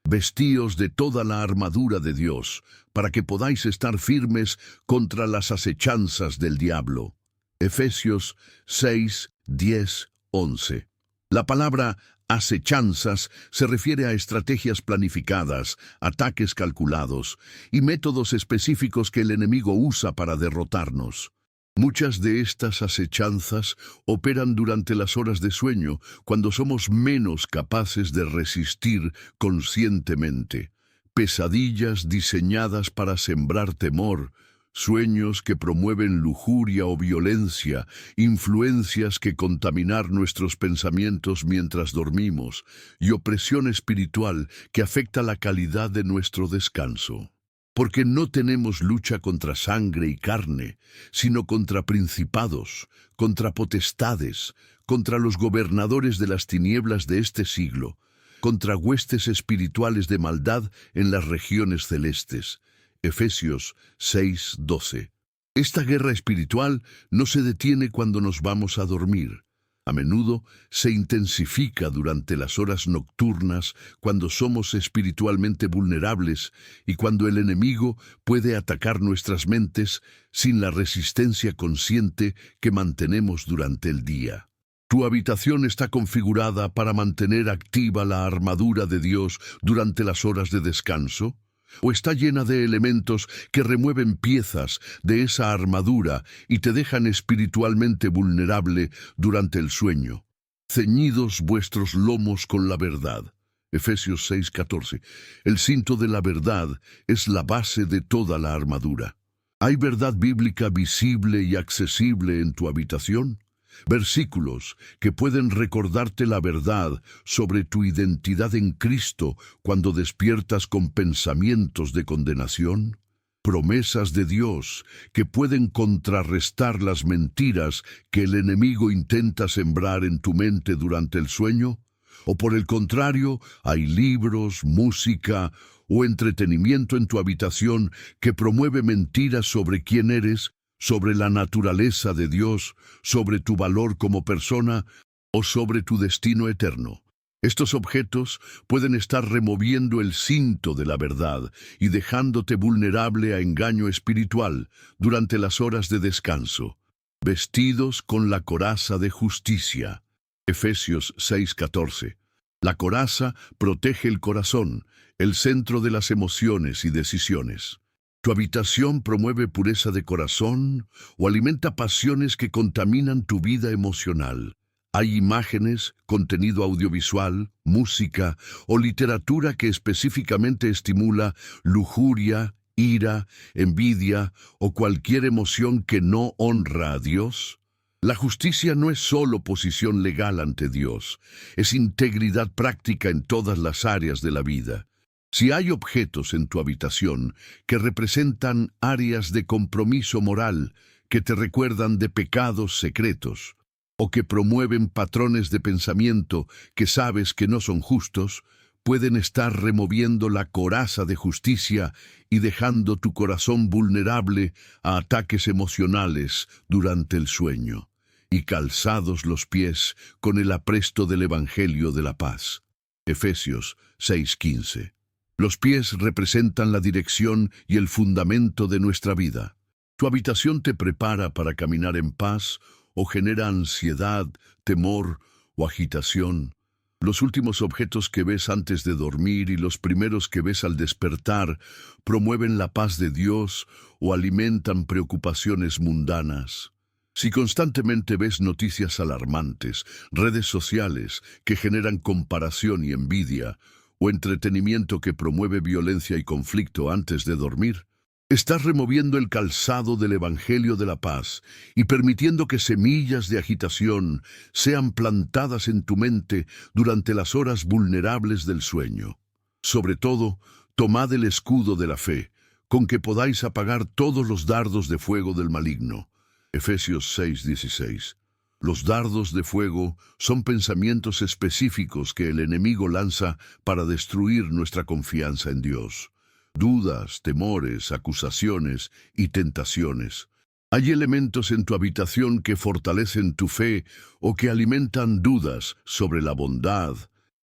A: Vestíos de toda la armadura de Dios, para que podáis estar firmes contra las acechanzas del diablo. Efesios 6, 10, 11. La palabra acechanzas se refiere a estrategias planificadas, ataques calculados y métodos específicos que el enemigo usa para derrotarnos. Muchas de estas acechanzas operan durante las horas de sueño, cuando somos menos capaces de resistir conscientemente. Pesadillas diseñadas para sembrar temor, sueños que promueven lujuria o violencia, influencias que contaminar nuestros pensamientos mientras dormimos, y opresión espiritual que afecta la calidad de nuestro descanso. Porque no tenemos lucha contra sangre y carne, sino contra principados, contra potestades, contra los gobernadores de las tinieblas de este siglo, contra huestes espirituales de maldad en las regiones celestes. Efesios 6, 12. Esta guerra espiritual no se detiene cuando nos vamos a dormir. A menudo se intensifica durante las horas nocturnas, cuando somos espiritualmente vulnerables y cuando el enemigo puede atacar nuestras mentes sin la resistencia consciente que mantenemos durante el día. ¿Tu habitación está configurada para mantener activa la armadura de Dios durante las horas de descanso? ¿O está llena de elementos que remueven piezas de esa armadura y te dejan espiritualmente vulnerable durante el sueño? Ceñidos vuestros lomos con la verdad. Efesios 6:14. El cinto de la verdad es la base de toda la armadura. ¿Hay verdad bíblica visible y accesible en tu habitación? Versículos que pueden recordarte la verdad sobre tu identidad en Cristo cuando despiertas con pensamientos de condenación. Promesas de Dios que pueden contrarrestar las mentiras que el enemigo intenta sembrar en tu mente durante el sueño. O por el contrario, hay libros, música o entretenimiento en tu habitación que promueve mentiras sobre quién eres, sobre la naturaleza de Dios, sobre tu valor como persona o sobre tu destino eterno. Estos objetos pueden estar removiendo el cinto de la verdad y dejándote vulnerable a engaño espiritual durante las horas de descanso. Vestidos con la coraza de justicia. Efesios 6:14. La coraza protege el corazón, el centro de las emociones y decisiones. ¿Tu habitación promueve pureza de corazón o alimenta pasiones que contaminan tu vida emocional? Hay imágenes, contenido audiovisual, música o literatura que específicamente estimula lujuria, ira, envidia o cualquier emoción que no honra a Dios. La justicia no es solo posición legal ante Dios, es integridad práctica en todas las áreas de la vida. Si hay objetos en tu habitación que representan áreas de compromiso moral, que te recuerdan de pecados secretos, o que promueven patrones de pensamiento que sabes que no son justos, pueden estar removiendo la coraza de justicia y dejando tu corazón vulnerable a ataques emocionales durante el sueño. Y calzados los pies con el apresto del Evangelio de la paz. Efesios 6:15. Los pies representan la dirección y el fundamento de nuestra vida. ¿Tu habitación te prepara para caminar en paz o genera ansiedad, temor o agitación? Los últimos objetos que ves antes de dormir y los primeros que ves al despertar promueven la paz de Dios o alimentan preocupaciones mundanas. Si constantemente ves noticias alarmantes, redes sociales que generan comparación y envidia, o entretenimiento que promueve violencia y conflicto antes de dormir, estás removiendo el calzado del Evangelio de la paz y permitiendo que semillas de agitación sean plantadas en tu mente durante las horas vulnerables del sueño. Sobre todo, tomad el escudo de la fe, con que podáis apagar todos los dardos de fuego del maligno. Efesios 6:16. Los dardos de fuego son pensamientos específicos que el enemigo lanza para destruir nuestra confianza en Dios. Dudas, temores, acusaciones y tentaciones. Hay elementos en tu habitación que fortalecen tu fe o que alimentan dudas sobre la bondad,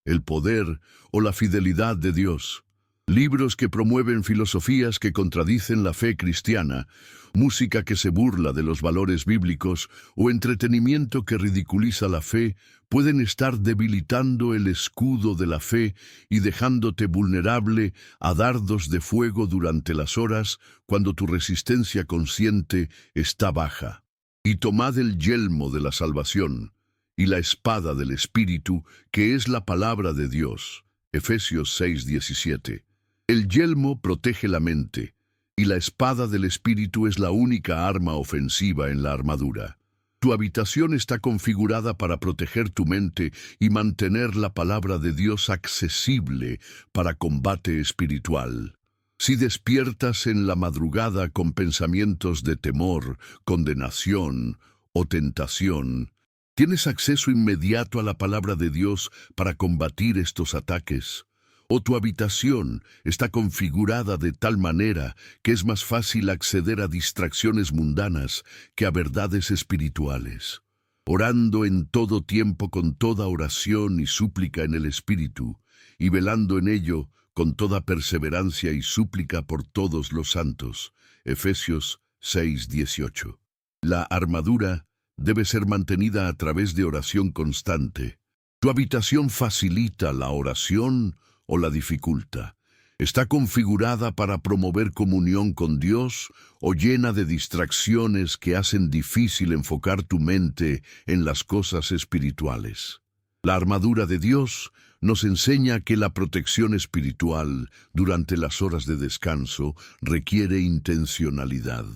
A: el poder o la fidelidad de Dios. Libros que promueven filosofías que contradicen la fe cristiana, música que se burla de los valores bíblicos o entretenimiento que ridiculiza la fe pueden estar debilitando el escudo de la fe y dejándote vulnerable a dardos de fuego durante las horas cuando tu resistencia consciente está baja. Y tomad el yelmo de la salvación y la espada del Espíritu, que es la palabra de Dios. Efesios 6:17. El yelmo protege la mente, y la espada del Espíritu es la única arma ofensiva en la armadura. Tu habitación está configurada para proteger tu mente y mantener la palabra de Dios accesible para combate espiritual. Si despiertas en la madrugada con pensamientos de temor, condenación o tentación, tienes acceso inmediato a la palabra de Dios para combatir estos ataques. O tu habitación está configurada de tal manera que es más fácil acceder a distracciones mundanas que a verdades espirituales. Orando en todo tiempo con toda oración y súplica en el Espíritu, y velando en ello con toda perseverancia y súplica por todos los santos. Efesios 6:18. La armadura debe ser mantenida a través de oración constante. Tu habitación facilita la oración o la dificulta. ¿Está configurada para promover comunión con Dios o llena de distracciones que hacen difícil enfocar tu mente en las cosas espirituales? La armadura de Dios nos enseña que la protección espiritual durante las horas de descanso requiere intencionalidad.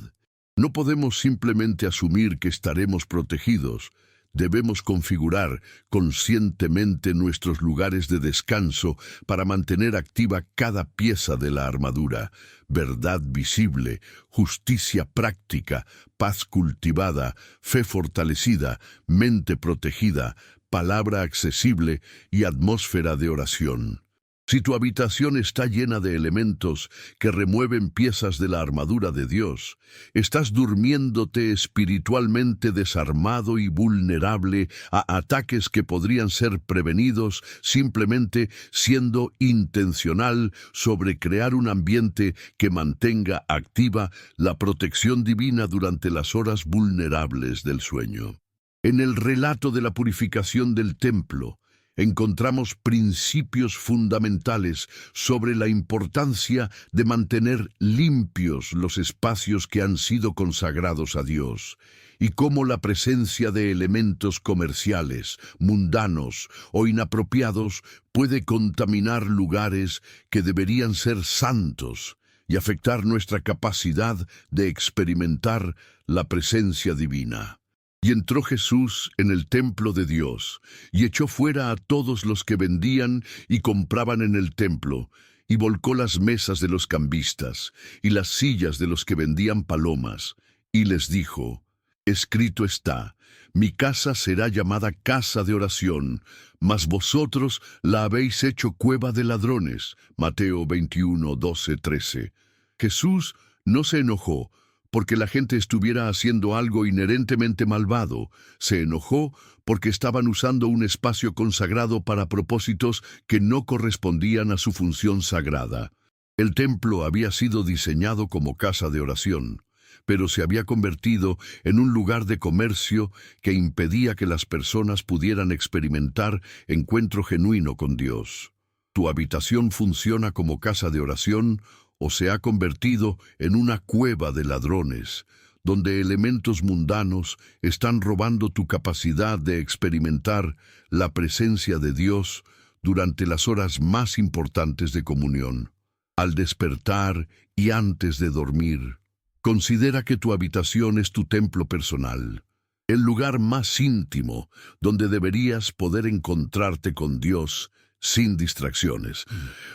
A: No podemos simplemente asumir que estaremos protegidos. Debemos configurar conscientemente nuestros lugares de descanso para mantener activa cada pieza de la armadura: verdad visible, justicia práctica, paz cultivada, fe fortalecida, mente protegida, palabra accesible y atmósfera de oración. Si tu habitación está llena de elementos que remueven piezas de la armadura de Dios, estás durmiéndote espiritualmente desarmado y vulnerable a ataques que podrían ser prevenidos simplemente siendo intencional sobre crear un ambiente que mantenga activa la protección divina durante las horas vulnerables del sueño. En el relato de la purificación del templo, encontramos principios fundamentales sobre la importancia de mantener limpios los espacios que han sido consagrados a Dios, y cómo la presencia de elementos comerciales, mundanos o inapropiados puede contaminar lugares que deberían ser santos y afectar nuestra capacidad de experimentar la presencia divina. Y entró Jesús en el templo de Dios, y echó fuera a todos los que vendían y compraban en el templo, y volcó las mesas de los cambistas, y las sillas de los que vendían palomas, y les dijo: escrito está, mi casa será llamada casa de oración, mas vosotros la habéis hecho cueva de ladrones. Mateo 21, 12, 13. Jesús no se enojó porque la gente estuviera haciendo algo inherentemente malvado. Se enojó porque estaban usando un espacio consagrado para propósitos que no correspondían a su función sagrada. El templo había sido diseñado como casa de oración, pero se había convertido en un lugar de comercio que impedía que las personas pudieran experimentar encuentro genuino con Dios. ¿Tu habitación funciona como casa de oración o se ha convertido en una cueva de ladrones, donde elementos mundanos están robando tu capacidad de experimentar la presencia de Dios durante las horas más importantes de comunión? Al despertar y antes de dormir, considera que tu habitación es tu templo personal, el lugar más íntimo donde deberías poder encontrarte con Dios sin distracciones.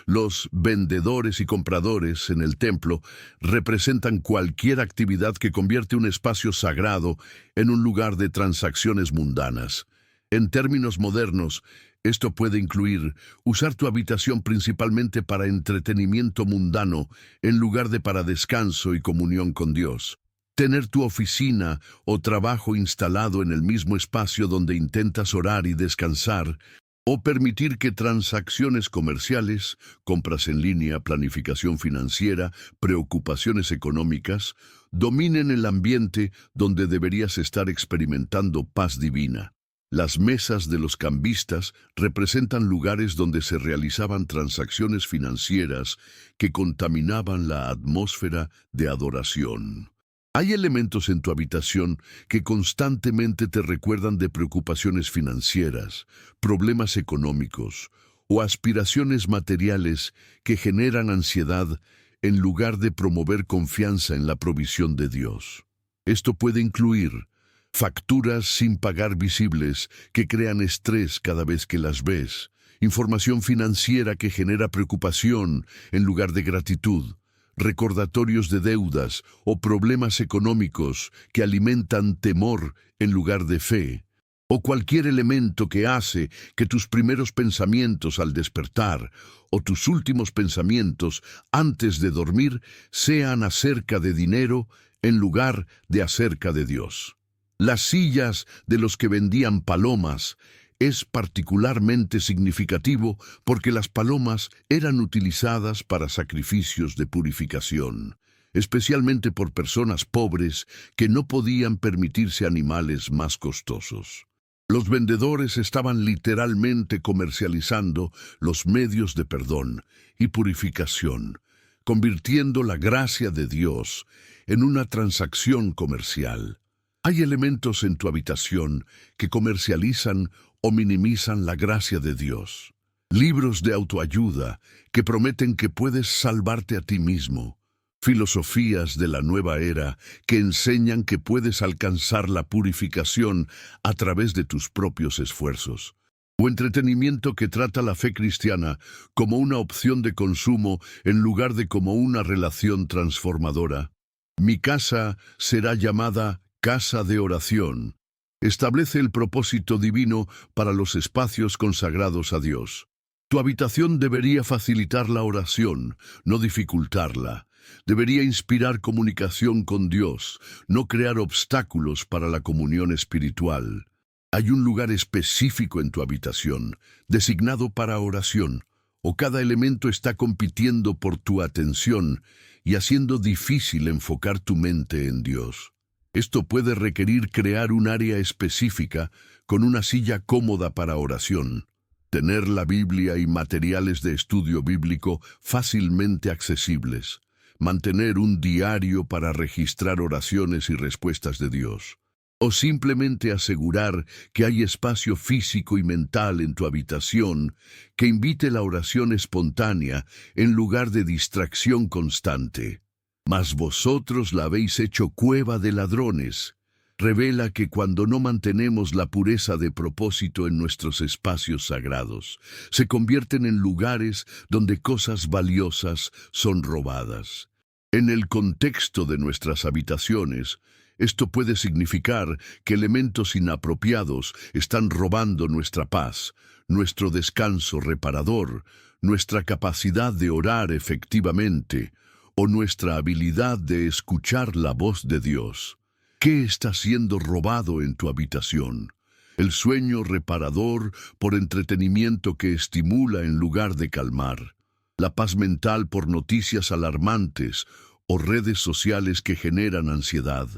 A: Los vendedores y compradores en el templo representan cualquier actividad que convierte un espacio sagrado en un lugar de transacciones mundanas. En términos modernos, esto puede incluir usar tu habitación principalmente para entretenimiento mundano en lugar de para descanso y comunión con Dios. Tener tu oficina o trabajo instalado en el mismo espacio donde intentas orar y descansar, o permitir que transacciones comerciales, compras en línea, planificación financiera, preocupaciones económicas, dominen el ambiente donde deberías estar experimentando paz divina. Las mesas de los cambistas representan lugares donde se realizaban transacciones financieras que contaminaban la atmósfera de adoración. Hay elementos en tu habitación que constantemente te recuerdan de preocupaciones financieras, problemas económicos o aspiraciones materiales que generan ansiedad en lugar de promover confianza en la provisión de Dios. Esto puede incluir facturas sin pagar visibles que crean estrés cada vez que las ves, información financiera que genera preocupación en lugar de gratitud, recordatorios de deudas o problemas económicos que alimentan temor en lugar de fe, o cualquier elemento que hace que tus primeros pensamientos al despertar o tus últimos pensamientos antes de dormir sean acerca de dinero en lugar de acerca de Dios. Las sillas de los que vendían palomas es particularmente significativo porque las palomas eran utilizadas para sacrificios de purificación, especialmente por personas pobres que no podían permitirse animales más costosos. Los vendedores estaban literalmente comercializando los medios de perdón y purificación, convirtiendo la gracia de Dios en una transacción comercial. Hay elementos en tu habitación que comercializan o minimizan la gracia de Dios. Libros de autoayuda que prometen que puedes salvarte a ti mismo. Filosofías de la nueva era que enseñan que puedes alcanzar la purificación a través de tus propios esfuerzos. O entretenimiento que trata la fe cristiana como una opción de consumo en lugar de como una relación transformadora. Mi casa será llamada casa de oración. Establece el propósito divino para los espacios consagrados a Dios. Tu habitación debería facilitar la oración, no dificultarla. Debería inspirar comunicación con Dios, no crear obstáculos para la comunión espiritual. Hay un lugar específico en tu habitación, designado para oración, o cada elemento está compitiendo por tu atención y haciendo difícil enfocar tu mente en Dios. Esto puede requerir crear un área específica con una silla cómoda para oración, tener la Biblia y materiales de estudio bíblico fácilmente accesibles, mantener un diario para registrar oraciones y respuestas de Dios, o simplemente asegurar que hay espacio físico y mental en tu habitación que invite la oración espontánea en lugar de distracción constante. Mas vosotros la habéis hecho cueva de ladrones. Revela que cuando no mantenemos la pureza de propósito en nuestros espacios sagrados, se convierten en lugares donde cosas valiosas son robadas. En el contexto de nuestras habitaciones, esto puede significar que elementos inapropiados están robando nuestra paz, nuestro descanso reparador, nuestra capacidad de orar efectivamente, o nuestra habilidad de escuchar la voz de Dios. ¿Qué está siendo robado en tu habitación? El sueño reparador por entretenimiento que estimula en lugar de calmar. La paz mental por noticias alarmantes o redes sociales que generan ansiedad.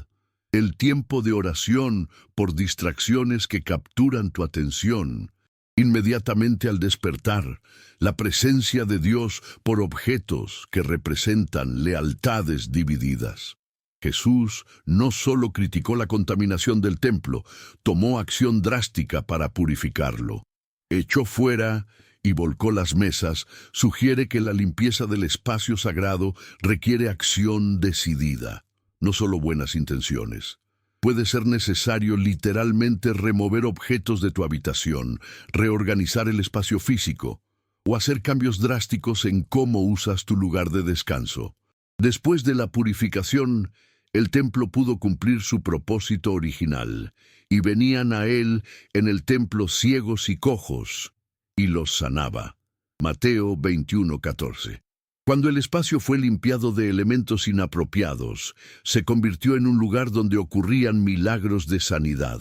A: El tiempo de oración por distracciones que capturan tu atención. Inmediatamente al despertar, la presencia de Dios por objetos que representan lealtades divididas. Jesús no solo criticó la contaminación del templo, tomó acción drástica para purificarlo. Echó fuera y volcó las mesas, sugiere que la limpieza del espacio sagrado requiere acción decidida, no solo buenas intenciones. Puede ser necesario literalmente remover objetos de tu habitación, reorganizar el espacio físico, o hacer cambios drásticos en cómo usas tu lugar de descanso. Después de la purificación, el templo pudo cumplir su propósito original, y venían a él en el templo ciegos y cojos, y los sanaba. Mateo 21:14. Cuando el espacio fue limpiado de elementos inapropiados, se convirtió en un lugar donde ocurrían milagros de sanidad.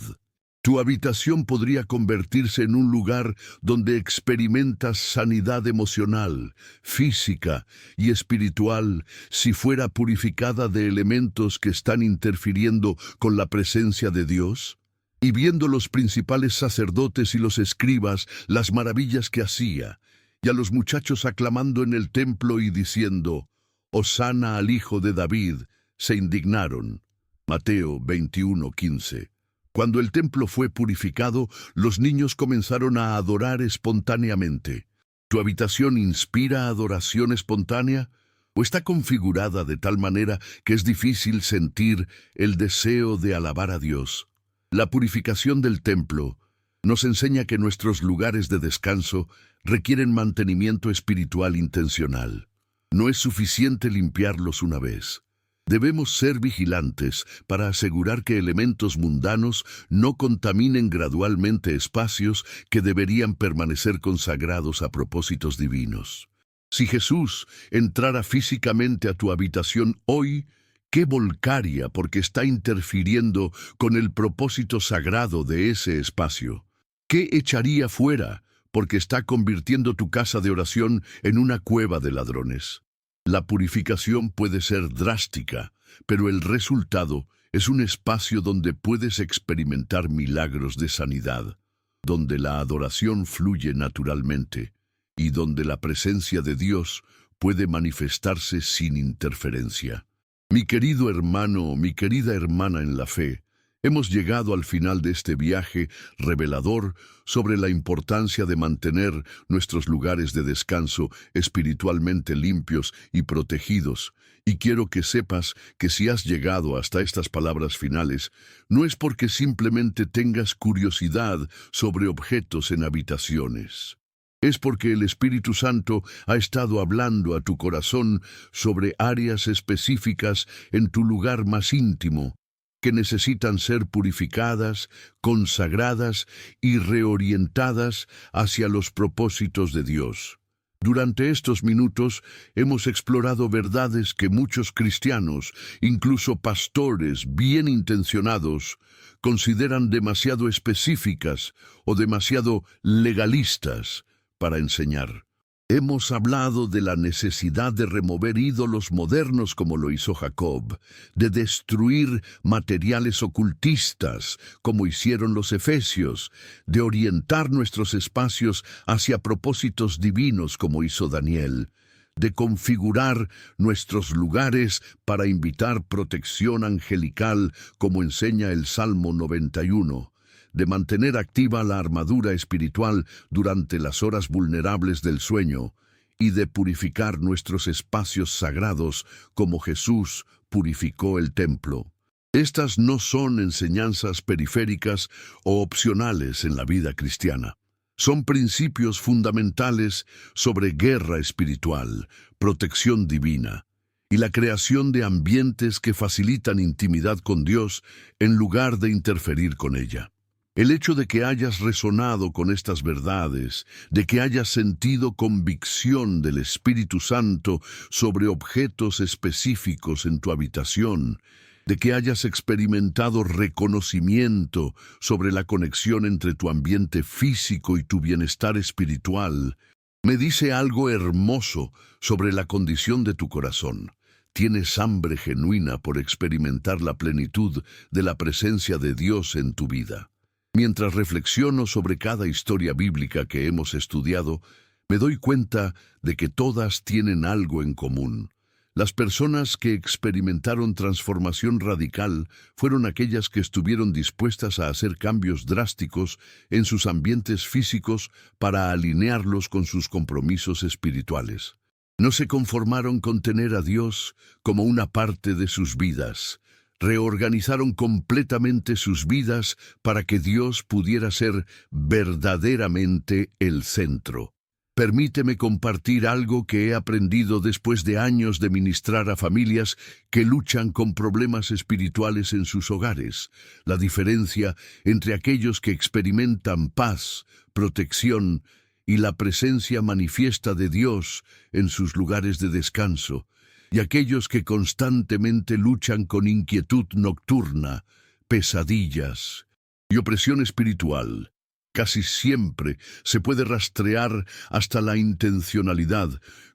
A: Tu habitación podría convertirse en un lugar donde experimentas sanidad emocional, física y espiritual si fuera purificada de elementos que están interfiriendo con la presencia de Dios. Y viendo los principales sacerdotes y los escribas las maravillas que hacía, y a los muchachos aclamando en el templo y diciendo, «Hosana al Hijo de David», se indignaron. Mateo 21:15. Cuando el templo fue purificado, los niños comenzaron a adorar espontáneamente. ¿Tu habitación inspira adoración espontánea? ¿O está configurada de tal manera que es difícil sentir el deseo de alabar a Dios? La purificación del templo nos enseña que nuestros lugares de descanso requieren mantenimiento espiritual intencional. No es suficiente limpiarlos una vez. Debemos ser vigilantes para asegurar que elementos mundanos no contaminen gradualmente espacios que deberían permanecer consagrados a propósitos divinos. Si Jesús entrara físicamente a tu habitación hoy, ¿qué volcaría porque está interfiriendo con el propósito sagrado de ese espacio? ¿Qué echaría fuera porque está convirtiendo tu casa de oración en una cueva de ladrones? La purificación puede ser drástica, pero el resultado es un espacio donde puedes experimentar milagros de sanidad. donde la adoración fluye naturalmente y donde la presencia de Dios puede manifestarse sin interferencia. Mi querido hermano, mi querida hermana en la fe, hemos llegado al final de este viaje revelador sobre la importancia de mantener nuestros lugares de descanso espiritualmente limpios y protegidos. Y quiero que sepas que si has llegado hasta estas palabras finales, no es porque simplemente tengas curiosidad sobre objetos en habitaciones. Es porque el Espíritu Santo ha estado hablando a tu corazón sobre áreas específicas en tu lugar más íntimo, que necesitan ser purificadas, consagradas y reorientadas hacia los propósitos de Dios. Durante estos minutos hemos explorado verdades que muchos cristianos, incluso pastores bien intencionados, consideran demasiado específicas o demasiado legalistas para enseñar. Hemos hablado de la necesidad de remover ídolos modernos como lo hizo Jacob, de destruir materiales ocultistas como hicieron los efesios, de orientar nuestros espacios hacia propósitos divinos como hizo Daniel, de configurar nuestros lugares para invitar protección angelical como enseña el Salmo 91. De mantener activa la armadura espiritual durante las horas vulnerables del sueño y de purificar nuestros espacios sagrados como Jesús purificó el templo. Estas no son enseñanzas periféricas o opcionales en la vida cristiana. Son principios fundamentales sobre guerra espiritual, protección divina y la creación de ambientes que facilitan intimidad con Dios en lugar de interferir con ella. El hecho de que hayas resonado con estas verdades, de que hayas sentido convicción del Espíritu Santo sobre objetos específicos en tu habitación, de que hayas experimentado reconocimiento sobre la conexión entre tu ambiente físico y tu bienestar espiritual, me dice algo hermoso sobre la condición de tu corazón. Tienes hambre genuina por experimentar la plenitud de la presencia de Dios en tu vida. Mientras reflexiono sobre cada historia bíblica que hemos estudiado, me doy cuenta de que todas tienen algo en común. Las personas que experimentaron transformación radical fueron aquellas que estuvieron dispuestas a hacer cambios drásticos en sus ambientes físicos para alinearlos con sus compromisos espirituales. No se conformaron con tener a Dios como una parte de sus vidas. Reorganizaron completamente sus vidas para que Dios pudiera ser verdaderamente el centro. Permíteme compartir algo que he aprendido después de años de ministrar a familias que luchan con problemas espirituales en sus hogares. La diferencia entre aquellos que experimentan paz, protección y la presencia manifiesta de Dios en sus lugares de descanso, y aquellos que constantemente luchan con inquietud nocturna, pesadillas y opresión espiritual. Casi siempre se puede rastrear hasta la intencionalidad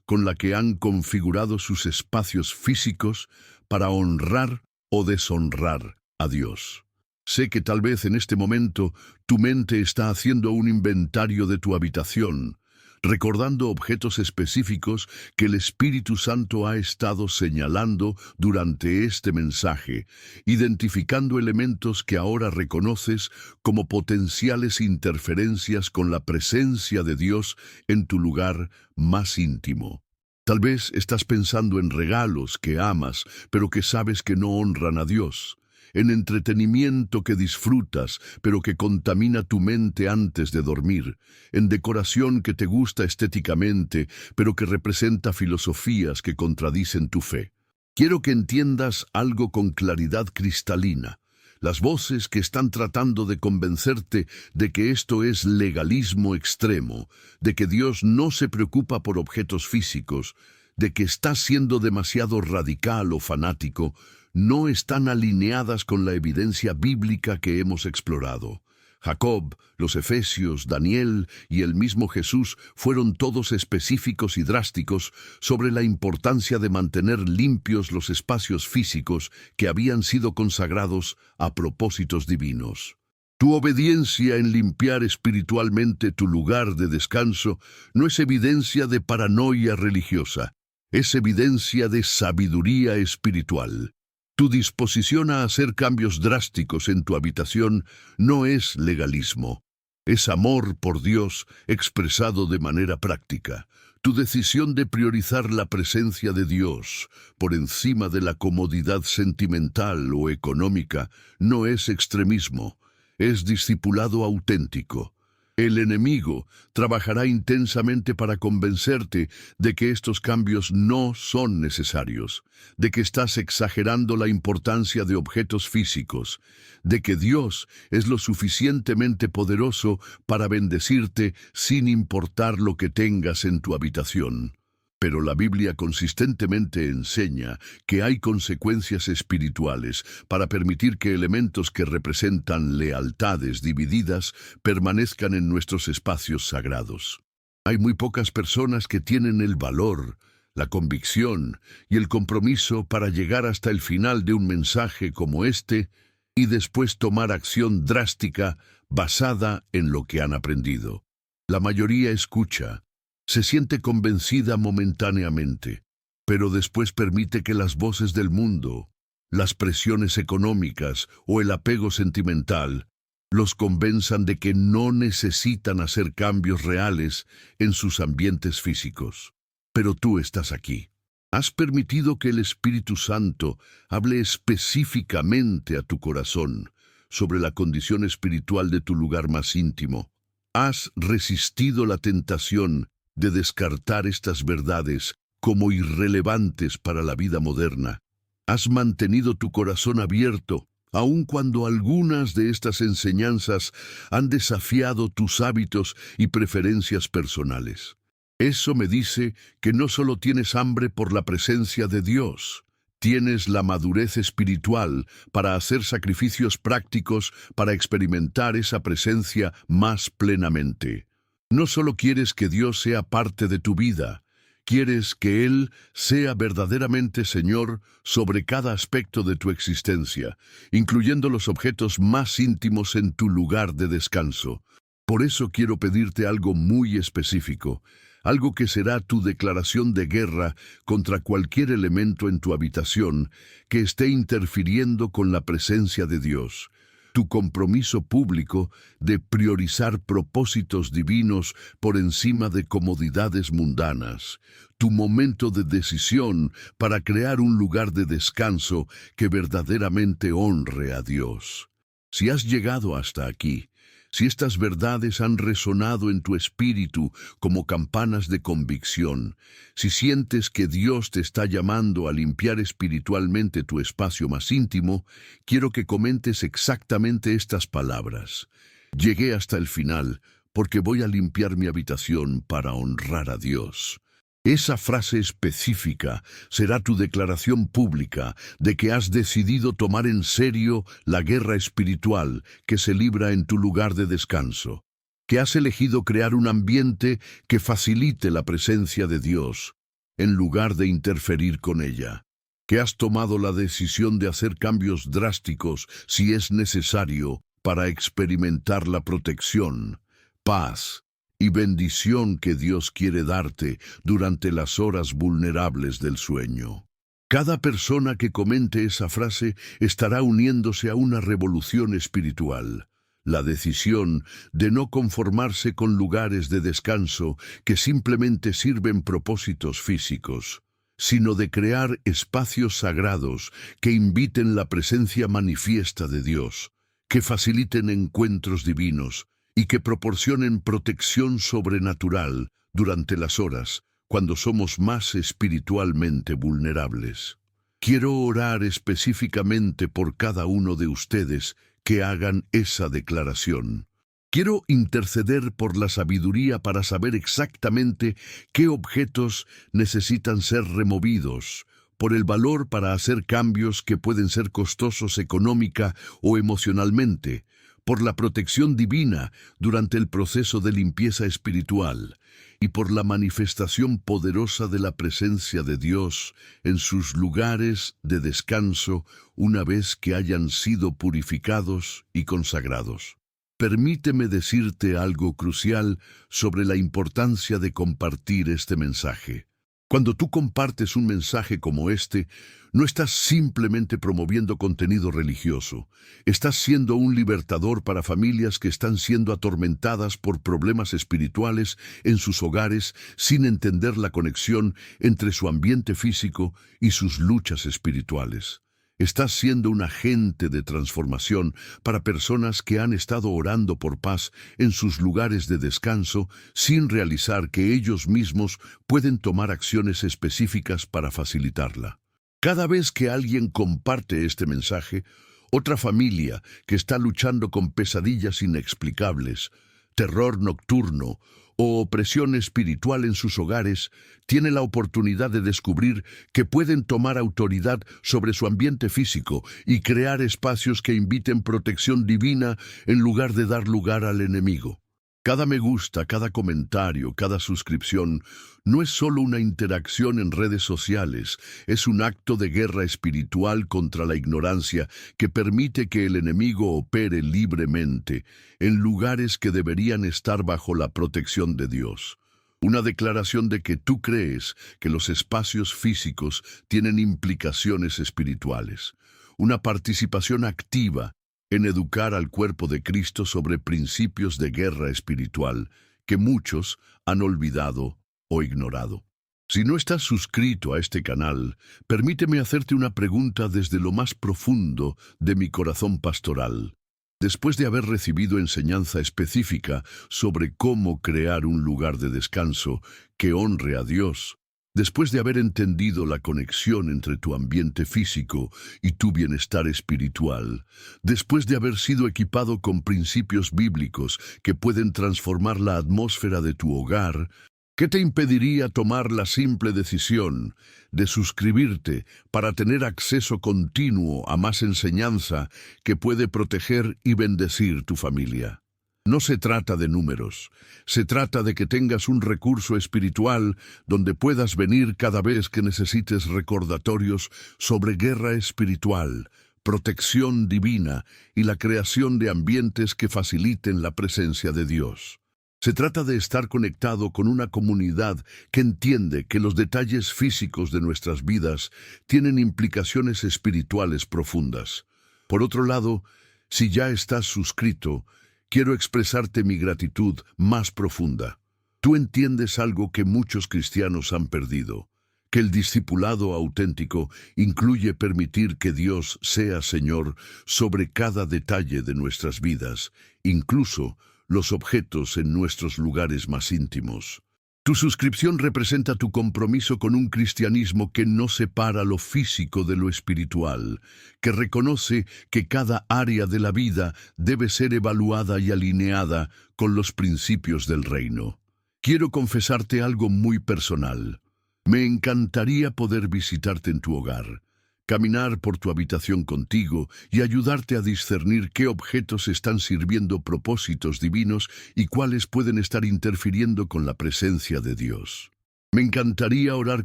A: con la que han configurado sus espacios físicos para honrar o deshonrar a Dios. Sé que tal vez en este momento tu mente está haciendo un inventario de tu habitación, recordando objetos específicos que el Espíritu Santo ha estado señalando durante este mensaje, identificando elementos que ahora reconoces como potenciales interferencias con la presencia de Dios en tu lugar más íntimo. Tal vez estás pensando en regalos que amas, pero que sabes que no honran a Dios, en entretenimiento que disfrutas, pero que contamina tu mente antes de dormir, en decoración que te gusta estéticamente, pero que representa filosofías que contradicen tu fe. Quiero que entiendas algo con claridad cristalina. Las voces que están tratando de convencerte de que esto es legalismo extremo, de que Dios no se preocupa por objetos físicos, de que estás siendo demasiado radical o fanático, no están alineadas con la evidencia bíblica que hemos explorado. Jacob, los Efesios, Daniel y el mismo Jesús fueron todos específicos y drásticos sobre la importancia de mantener limpios los espacios físicos que habían sido consagrados a propósitos divinos. Tu obediencia en limpiar espiritualmente tu lugar de descanso no es evidencia de paranoia religiosa, es evidencia de sabiduría espiritual. Tu disposición a hacer cambios drásticos en tu habitación no es legalismo, es amor por Dios expresado de manera práctica. Tu decisión de priorizar la presencia de Dios por encima de la comodidad sentimental o económica no es extremismo, es discipulado auténtico. El enemigo trabajará intensamente para convencerte de que estos cambios no son necesarios, de que estás exagerando la importancia de objetos físicos, de que Dios es lo suficientemente poderoso para bendecirte sin importar lo que tengas en tu habitación. Pero la Biblia consistentemente enseña que hay consecuencias espirituales para permitir que elementos que representan lealtades divididas permanezcan en nuestros espacios sagrados. Hay muy pocas personas que tienen el valor, la convicción y el compromiso para llegar hasta el final de un mensaje como este y después tomar acción drástica basada en lo que han aprendido. La mayoría escucha, se siente convencida momentáneamente, pero después permite que las voces del mundo, las presiones económicas o el apego sentimental los convenzan de que no necesitan hacer cambios reales en sus ambientes físicos. Pero tú estás aquí. Has permitido que el Espíritu Santo hable específicamente a tu corazón sobre la condición espiritual de tu lugar más íntimo. Has resistido la tentación de descartar estas verdades como irrelevantes para la vida moderna. Has mantenido tu corazón abierto, aun cuando algunas de estas enseñanzas han desafiado tus hábitos y preferencias personales. Eso me dice que no solo tienes hambre por la presencia de Dios, tienes la madurez espiritual para hacer sacrificios prácticos para experimentar esa presencia más plenamente. No solo quieres que Dios sea parte de tu vida, quieres que Él sea verdaderamente Señor sobre cada aspecto de tu existencia, incluyendo los objetos más íntimos en tu lugar de descanso. Por eso quiero pedirte algo muy específico, algo que será tu declaración de guerra contra cualquier elemento en tu habitación que esté interfiriendo con la presencia de Dios. Tu compromiso público de priorizar propósitos divinos por encima de comodidades mundanas, tu momento de decisión para crear un lugar de descanso que verdaderamente honre a Dios. Si has llegado hasta aquí, si estas verdades han resonado en tu espíritu como campanas de convicción, si sientes que Dios te está llamando a limpiar espiritualmente tu espacio más íntimo, quiero que comentes exactamente estas palabras. Llegué hasta el final porque voy a limpiar mi habitación para honrar a Dios. Esa frase específica será tu declaración pública de que has decidido tomar en serio la guerra espiritual que se libra en tu lugar de descanso, que has elegido crear un ambiente que facilite la presencia de Dios, en lugar de interferir con ella, que has tomado la decisión de hacer cambios drásticos si es necesario para experimentar la protección, paz y bendición que Dios quiere darte durante las horas vulnerables del sueño. Cada persona que comente esa frase estará uniéndose a una revolución espiritual, la decisión de no conformarse con lugares de descanso que simplemente sirven propósitos físicos, sino de crear espacios sagrados que inviten la presencia manifiesta de Dios, que faciliten encuentros divinos, y que proporcionen protección sobrenatural durante las horas cuando somos más espiritualmente vulnerables. Quiero orar específicamente por cada uno de ustedes que hagan esa declaración. Quiero interceder por la sabiduría para saber exactamente qué objetos necesitan ser removidos, por el valor para hacer cambios que pueden ser costosos económica o emocionalmente, por la protección divina durante el proceso de limpieza espiritual y por la manifestación poderosa de la presencia de Dios en sus lugares de descanso una vez que hayan sido purificados y consagrados. Permíteme decirte algo crucial sobre la importancia de compartir este mensaje. Cuando tú compartes un mensaje como este, no estás simplemente promoviendo contenido religioso. Estás siendo un libertador para familias que están siendo atormentadas por problemas espirituales en sus hogares sin entender la conexión entre su ambiente físico y sus luchas espirituales. Estás siendo un agente de transformación para personas que han estado orando por paz en sus lugares de descanso sin realizar que ellos mismos pueden tomar acciones específicas para facilitarla. Cada vez que alguien comparte este mensaje, otra familia que está luchando con pesadillas inexplicables, terror nocturno o opresión espiritual en sus hogares, tiene la oportunidad de descubrir que pueden tomar autoridad sobre su ambiente físico y crear espacios que inviten protección divina en lugar de dar lugar al enemigo. Cada me gusta, cada comentario, cada suscripción no es solo una interacción en redes sociales, es un acto de guerra espiritual contra la ignorancia que permite que el enemigo opere libremente en lugares que deberían estar bajo la protección de Dios. Una declaración de que tú crees que los espacios físicos tienen implicaciones espirituales. Una participación activa en educar al cuerpo de Cristo sobre principios de guerra espiritual que muchos han olvidado o ignorado. Si no estás suscrito a este canal, permíteme hacerte una pregunta desde lo más profundo de mi corazón pastoral. Después de haber recibido enseñanza específica sobre cómo crear un lugar de descanso que honre a Dios, después de haber entendido la conexión entre tu ambiente físico y tu bienestar espiritual, después de haber sido equipado con principios bíblicos que pueden transformar la atmósfera de tu hogar, ¿qué te impediría tomar la simple decisión de suscribirte para tener acceso continuo a más enseñanza que puede proteger y bendecir tu familia? No se trata de números, se trata de que tengas un recurso espiritual donde puedas venir cada vez que necesites recordatorios sobre guerra espiritual, protección divina y la creación de ambientes que faciliten la presencia de Dios. Se trata de estar conectado con una comunidad que entiende que los detalles físicos de nuestras vidas tienen implicaciones espirituales profundas. Por otro lado, si ya estás suscrito, quiero expresarte mi gratitud más profunda. Tú entiendes algo que muchos cristianos han perdido, que el discipulado auténtico incluye permitir que Dios sea Señor sobre cada detalle de nuestras vidas, incluso los objetos en nuestros lugares más íntimos. Tu suscripción representa tu compromiso con un cristianismo que no separa lo físico de lo espiritual, que reconoce que cada área de la vida debe ser evaluada y alineada con los principios del reino. Quiero confesarte algo muy personal. Me encantaría poder visitarte en tu hogar, caminar por tu habitación contigo y ayudarte a discernir qué objetos están sirviendo propósitos divinos y cuáles pueden estar interfiriendo con la presencia de Dios. Me encantaría orar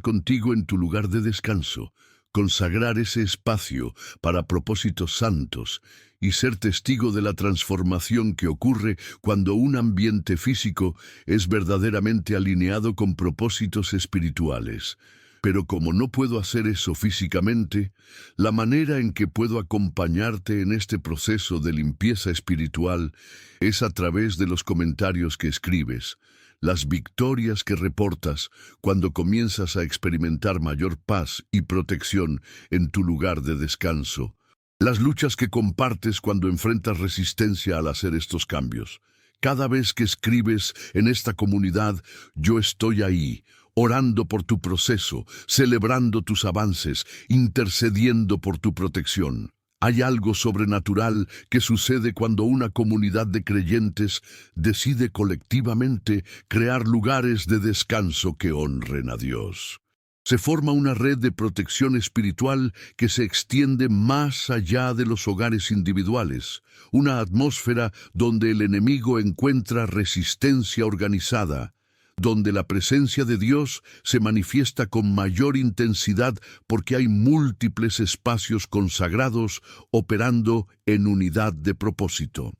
A: contigo en tu lugar de descanso, consagrar ese espacio para propósitos santos y ser testigo de la transformación que ocurre cuando un ambiente físico es verdaderamente alineado con propósitos espirituales. Pero como no puedo hacer eso físicamente, la manera en que puedo acompañarte en este proceso de limpieza espiritual es a través de los comentarios que escribes, las victorias que reportas cuando comienzas a experimentar mayor paz y protección en tu lugar de descanso, las luchas que compartes cuando enfrentas resistencia al hacer estos cambios. Cada vez que escribes en esta comunidad, yo estoy ahí, orando por tu proceso, celebrando tus avances, intercediendo por tu protección. Hay algo sobrenatural que sucede cuando una comunidad de creyentes decide colectivamente crear lugares de descanso que honren a Dios. Se forma una red de protección espiritual que se extiende más allá de los hogares individuales, una atmósfera donde el enemigo encuentra resistencia organizada, donde la presencia de Dios se manifiesta con mayor intensidad porque hay múltiples espacios consagrados operando en unidad de propósito.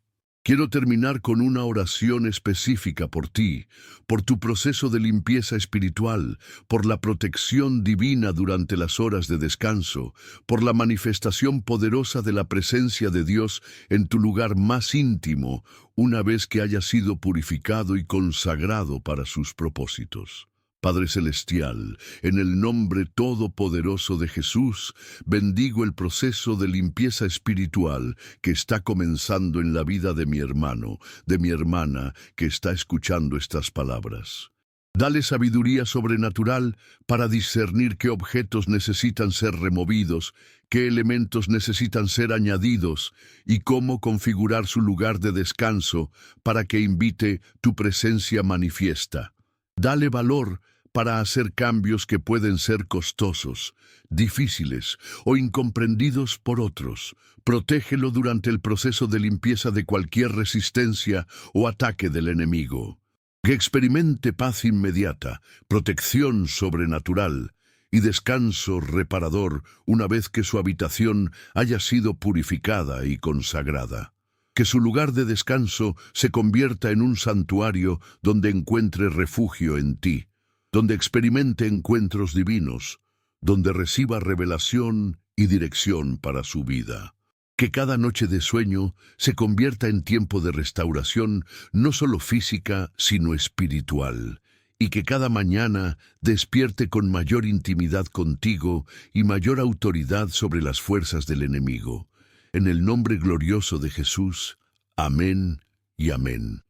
A: Quiero terminar con una oración específica por ti, por tu proceso de limpieza espiritual, por la protección divina durante las horas de descanso, por la manifestación poderosa de la presencia de Dios en tu lugar más íntimo, una vez que hayas sido purificado y consagrado para sus propósitos. Padre Celestial, en el nombre todopoderoso de Jesús, bendigo el proceso de limpieza espiritual que está comenzando en la vida de mi hermano, de mi hermana que está escuchando estas palabras. Dale sabiduría sobrenatural para discernir qué objetos necesitan ser removidos, qué elementos necesitan ser añadidos y cómo configurar su lugar de descanso para que invite tu presencia manifiesta. Dale valor para hacer cambios que pueden ser costosos, difíciles o incomprendidos por otros. Protégelo durante el proceso de limpieza de cualquier resistencia o ataque del enemigo. Que experimente paz inmediata, protección sobrenatural y descanso reparador una vez que su habitación haya sido purificada y consagrada. Que su lugar de descanso se convierta en un santuario donde encuentre refugio en ti, donde experimente encuentros divinos, donde reciba revelación y dirección para su vida. Que cada noche de sueño se convierta en tiempo de restauración, no solo física, sino espiritual, y que cada mañana despierte con mayor intimidad contigo y mayor autoridad sobre las fuerzas del enemigo. En el nombre glorioso de Jesús, amén y amén.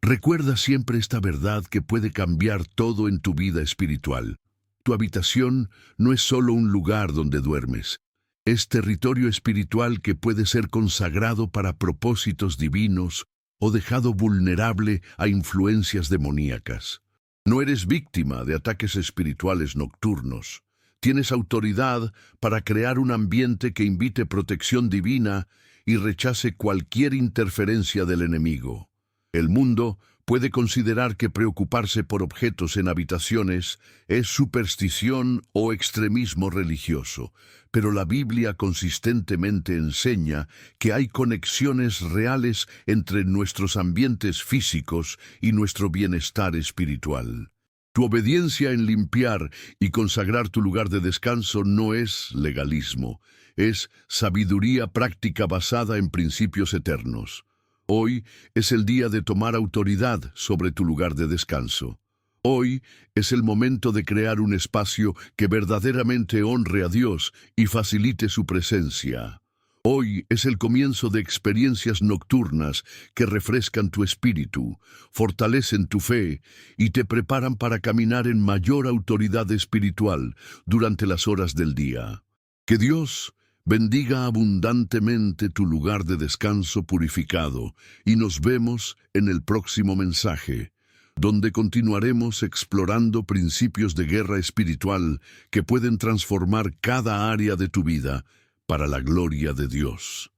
A: Recuerda siempre esta verdad que puede cambiar todo en tu vida espiritual. Tu habitación no es solo un lugar donde duermes. Es territorio espiritual que puede ser consagrado para propósitos divinos o dejado vulnerable a influencias demoníacas. No eres víctima de ataques espirituales nocturnos. Tienes autoridad para crear un ambiente que invite protección divina y rechace cualquier interferencia del enemigo. El mundo puede considerar que preocuparse por objetos en habitaciones es superstición o extremismo religioso, pero la Biblia consistentemente enseña que hay conexiones reales entre nuestros ambientes físicos y nuestro bienestar espiritual. Tu obediencia en limpiar y consagrar tu lugar de descanso no es legalismo, es sabiduría práctica basada en principios eternos. Hoy es el día de tomar autoridad sobre tu lugar de descanso. Hoy es el momento de crear un espacio que verdaderamente honre a Dios y facilite su presencia. Hoy es el comienzo de experiencias nocturnas que refrescan tu espíritu, fortalecen tu fe y te preparan para caminar en mayor autoridad espiritual durante las horas del día. Que Dios bendiga abundantemente tu lugar de descanso purificado y nos vemos en el próximo mensaje, donde continuaremos explorando principios de guerra espiritual que pueden transformar cada área de tu vida para la gloria de Dios.